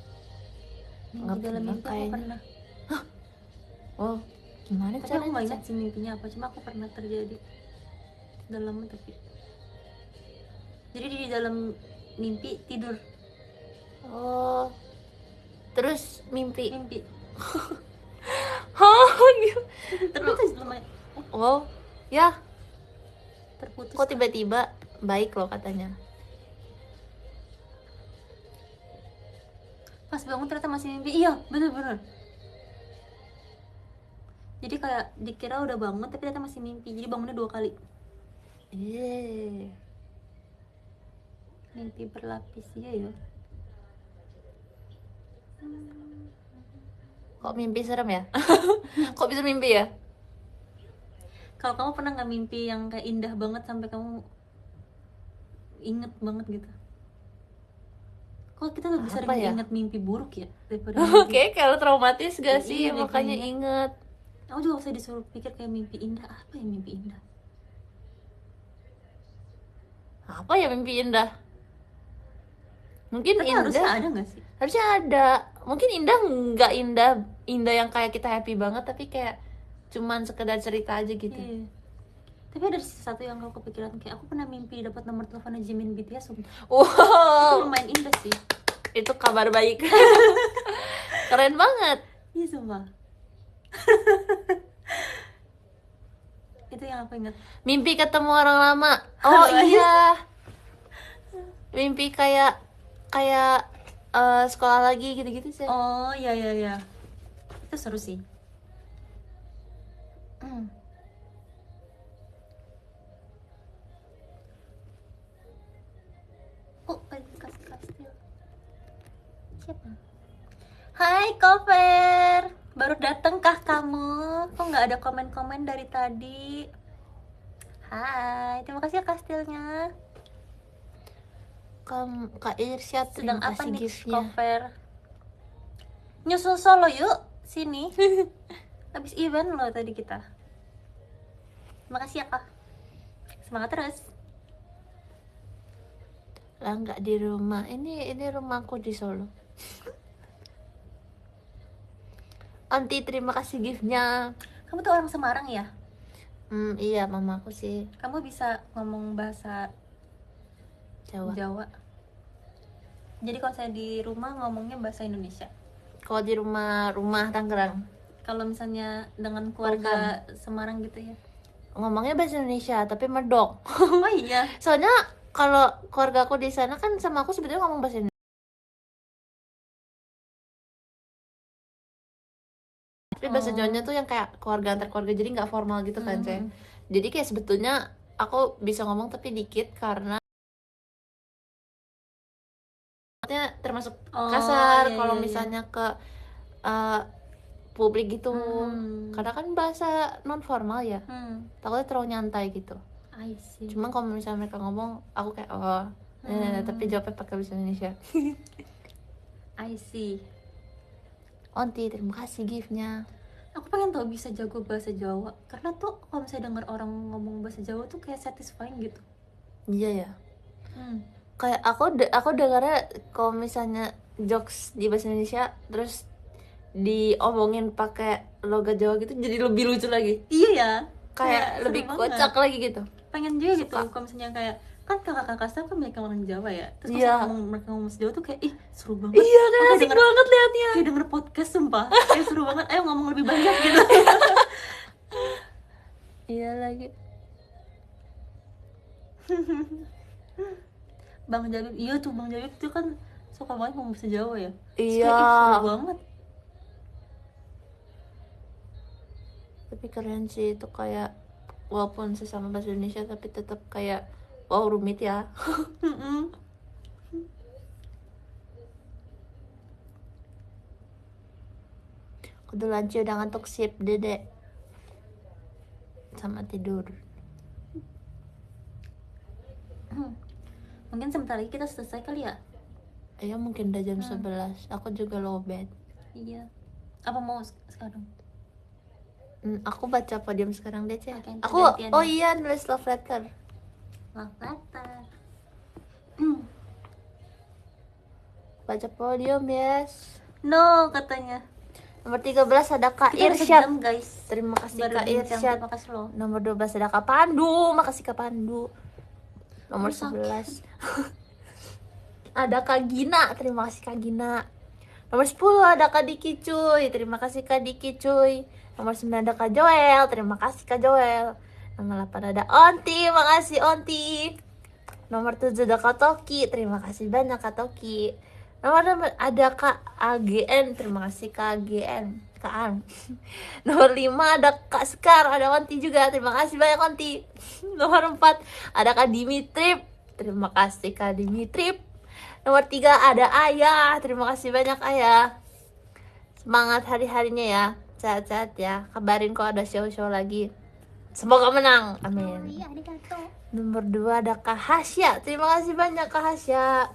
Mimpi Nggak dalam pernah mimpi aku kayaknya. pernah. Oh, gimana Tapi aku caranya? nggak ingat sih mimpinya apa. Cuma aku pernah terjadi dalam tapi. Jadi di dalam mimpi tidur. Oh, terus mimpi. Mimpi. Oh, gitu. Tapi itu lumayan Oh, ya. terputus. Kok tiba-tiba baik loh katanya. Pas bangun ternyata masih mimpi. Iya, bener-bener. Jadi kayak dikira udah bangun tapi ternyata masih mimpi. Jadi bangunnya 2 kali. Iya. Mimpi berlapis ya ya. Kok mimpi serem ya? Kok bisa mimpi ya? Kalau kamu pernah nggak mimpi yang kayak indah banget sampai kamu inget banget gitu? Kok kita lebih Apa sering ya? inget mimpi buruk ya daripada mimpi? Oke, kalau traumatis gak sih? Iya, Makanya kayaknya. inget. Aku juga bisa disuruh pikir kayak mimpi indah. Apa ya mimpi indah? Apa ya mimpi indah? Mungkin Tapi indah. harusnya ada nggak sih? Harusnya ada. Mungkin indah nggak indah yang kayak kita happy banget, tapi kayak cuman sekedar cerita aja gitu. Iya. Tapi ada satu yang aku kepikiran kayak aku pernah mimpi dapat nomor teleponnya Jimin BTS. Itu Wow, lumayan indah sih. itu kabar baik. Keren banget. Iya sumpah. Itu yang aku ingat. Mimpi ketemu orang lama. Oh iya. Mimpi kayak sekolah lagi gitu-gitu sih. Oh iya iya iya. Itu seru sih. Oh, kasih kastil. Siapa? Hai Koper, baru dateng kah kamu? Kok nggak ada komen-komen dari tadi? Hai, terima kasih ya kastilnya. Kak Irsyad, Sedang terima apa kasih nih giftnya. Koper? Nyusul Solo yuk, sini. Habis event loh tadi kita. Terima kasih ya kak. Semangat terus. Lah nggak di rumah. Ini rumahku di Solo. Aunty, terima kasih giftnya. Kamu tuh orang Semarang ya? Iya, mamaku sih Kamu bisa ngomong bahasa Jawa. Jawa. Jadi kalau saya di rumah ngomongnya bahasa Indonesia. Kalau di rumah Tangerang Kalau misalnya dengan keluarga Semarang gitu ya. ngomongnya bahasa Indonesia tapi medok. Oh iya. Soalnya kalau keluarga aku di sana kan sama aku sebetulnya ngomong bahasa Indonesia. Tapi bahasa Jawanya tuh yang kayak keluarga antar keluarga, jadi nggak formal gitu kan, Ceng. Jadi kayak sebetulnya aku bisa ngomong tapi dikit karena termasuk kasar iya, kalau iya, misalnya ke publik gitu. Karena kan bahasa non formal ya. Takutnya terlalu nyantai gitu. I see. Cuma kalau misalnya mereka ngomong, aku kayak tapi jawabnya pakai bahasa Indonesia. I see. Onti, terima kasih giftnya. Aku pengen tau bisa jago bahasa Jawa. Karena tuh kalau misalnya denger orang ngomong bahasa Jawa tuh kayak satisfying gitu. Iya ya. Kayak aku dengarnya kalau misalnya jokes di bahasa Indonesia terus diomongin pakai logat Jawa gitu jadi lebih lucu lagi. Iya ya. Kayak lebih kocak lagi gitu. Pengen juga gitu kalau misalnya kayak kan kakak-kakak saya kan banyak orang Jawa ya. Terus kalau mereka ngomong bahasa Jawa tuh kayak seru banget. Iya kan, asik banget liatnya. Kayak denger podcast sumpah. Kayak seru banget. Ayo ngomong lebih banyak gitu. Iya lagi. Bang Jabib, iya tuh Bang Jabib tuh kan suka banget ngomong bahasa Jawa ya. Iya. Seru banget. Tapi keren sih itu, kayak walaupun sesama bahasa Indonesia tapi tetap kayak wow rumit ya. Aku udah lanjut udah ngantuk, sip dedek sama tidur. Mungkin sebentar lagi kita selesai kali ya. Mungkin udah jam 11. Aku juga low bed. Iya. Apa mau sekarang? Aku baca podium sekarang deh, Cek. Oke, Aku, gantian oh ya. iya, nulis love letter. Love letter. Baca podium, yes. No, katanya. Nomor 13 ada Kak Kita udah Irsyad. sejam, guys. Terima kasih Baru Kak bincang, Irsyad. terima kasih loh. Nomor 12 ada Kak Pandu. Makasih Kak Pandu. Nomor Aduh, 11 ada Kak Gina. Terima kasih Kak Gina. Nomor 10 ada Kak Diki cuy. Terima kasih Kak Diki cuy. Nomor 9 ada Kak Joel. Terima kasih Kak Joel. Nomor 8 ada Onti. Makasih Onti. Nomor 7 ada Kak Toki. Terima kasih banyak Kak Toki. Nomor ada Kak AGN. Terima kasih Kak AGN. Kak An. Nomor 5 ada Kak Sekar. Ada Onti juga. Terima kasih banyak Onti. Nomor 4 ada Kak Dimitrip. Terima kasih Kak Dimitrip. Nomor 3 ada Ayah. Terima kasih banyak Ayah. Semangat hari-harinya ya. Sehat-sehat ya. Kabarin kalau ada show-show lagi. Semoga menang. Amin. Nomor 2 ada Kak Hasya. Terima kasih banyak Kak Hasya.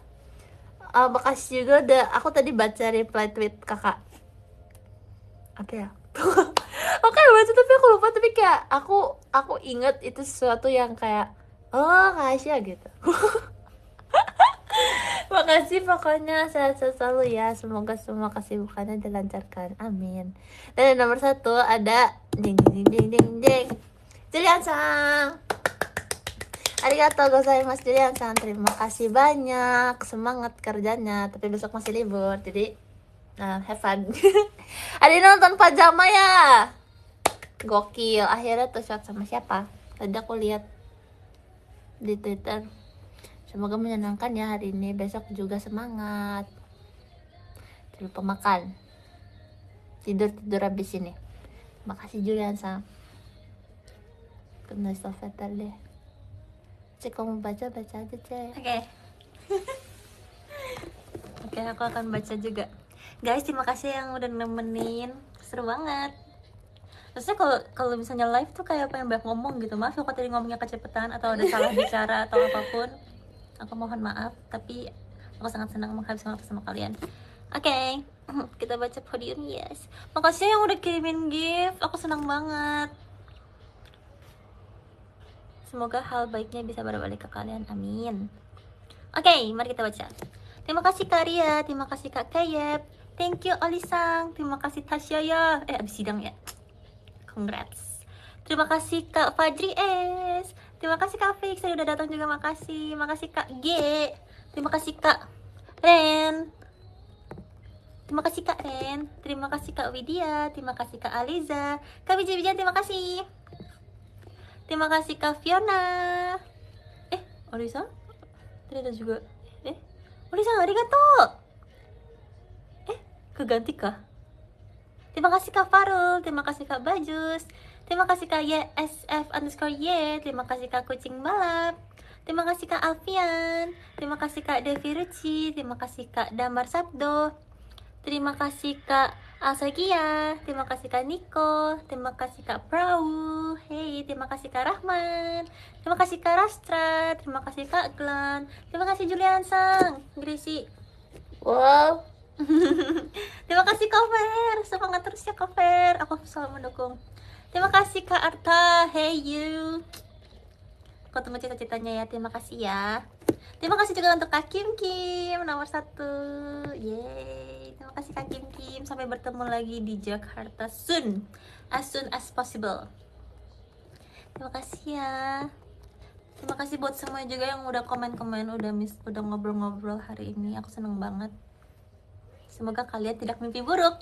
Makasih juga udah. Aku tadi baca reply tweet kakak. Apa ya? Oke, baca tapi aku lupa. Tapi kayak aku inget itu sesuatu yang kayak Kak Hasya gitu. Makasih pokoknya, sehat-sehat selalu ya. Semoga semua kesibukannya dilancarkan. Amin. Dan nomor 1 ada ding ding ding ding ding. Julian-san. Arigatou gozaimasu Julian-san. Terima kasih banyak. Semangat kerjanya. Tapi besok masih libur. Jadi have fun. Ada yang nonton pajama ya. Gokil. Akhirnya tuh shot sama siapa? Tadi aku lihat di Twitter. Semoga menyenangkan ya hari ini. Besok juga semangat. Jangan lupa makan. Tidur habis ini. Makasih Julian Sang. Kena stafeter deh. Cek, kamu baca aja Cek. Oke. Oke, aku akan baca juga. Guys, terima kasih yang udah nemenin. Seru banget. Terusnya kalau misalnya live tuh kayak pengen banyak ngomong gitu. Maaf ya kalau tadi ngomongnya kecepatan atau ada salah bicara atau apapun. Aku mohon maaf, tapi aku sangat senang menghabiskan waktu sama kalian. Oke, kita baca podium, yes. Makasih yang udah kirimin gift, aku senang banget. Semoga hal baiknya bisa berbalik ke kalian, amin. Oke, mari kita baca. Terima kasih Kak Ria, terima kasih Kak Kayep, thank you Olisang, terima kasih Tasya ya. Abis sidang ya. Congrats. Terima kasih Kak Fajri S. Terima kasih Kak Fix, saya udah datang juga, makasih. Makasih Kak G. Terima kasih Kak Ren. Terima kasih Kak Ren. Terima kasih Kak Widya. Terima kasih Kak Aliza. Kak Bija-Bija, terima kasih. Terima kasih Kak Fiona. Orisa? Tadi ada juga. Orisa, arigato. Keganti kah? Terima kasih Kak Farul. Terima kasih Kak Bajus. Terima kasih Kak YSF_Y. Terima kasih Kak Kucing Balap. Terima kasih Kak Alfian. Terima kasih Kak Devi Ruci. Terima kasih Kak Damar Sabdo. Terima kasih Kak Alsagia. Terima kasih Kak Niko. Terima kasih Kak Prau. Hey, terima kasih Kak Rahman. Terima kasih Kak Rastra. Terima kasih Kak Glenn. Terima kasih Julian Sang. Grisi. Wow. Terima kasih Kak Fer. Semangat terus ya Kak Fer. Aku selalu mendukung. Terima kasih Kak Arta. Hey you. Aku tunggu cita-citanya ya. Terima kasih ya. Terima kasih juga untuk Kak Kim Kim nomor 1. Yeay. Terima kasih Kak Kim Kim. Sampai bertemu lagi di Jakarta soon. As soon as possible. Terima kasih ya. Terima kasih buat semua juga yang udah komen-komen, udah ngobrol-ngobrol hari ini. Aku seneng banget. Semoga kalian tidak mimpi buruk.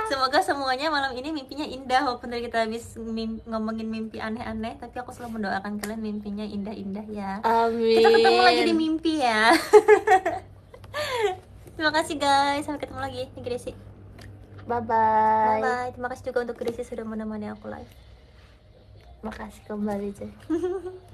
Semoga semuanya malam ini mimpinya indah. Walaupun tadi kita habis ngomongin mimpi aneh-aneh, tapi aku selalu mendoakan kalian mimpinya indah-indah ya. Amin. Kita ketemu lagi di mimpi ya. Terima kasih guys. Sampai ketemu lagi di Gresi. Bye-bye. Bye-bye. Terima kasih juga untuk Gresi sudah menemani aku live. Makasih kembali Cek.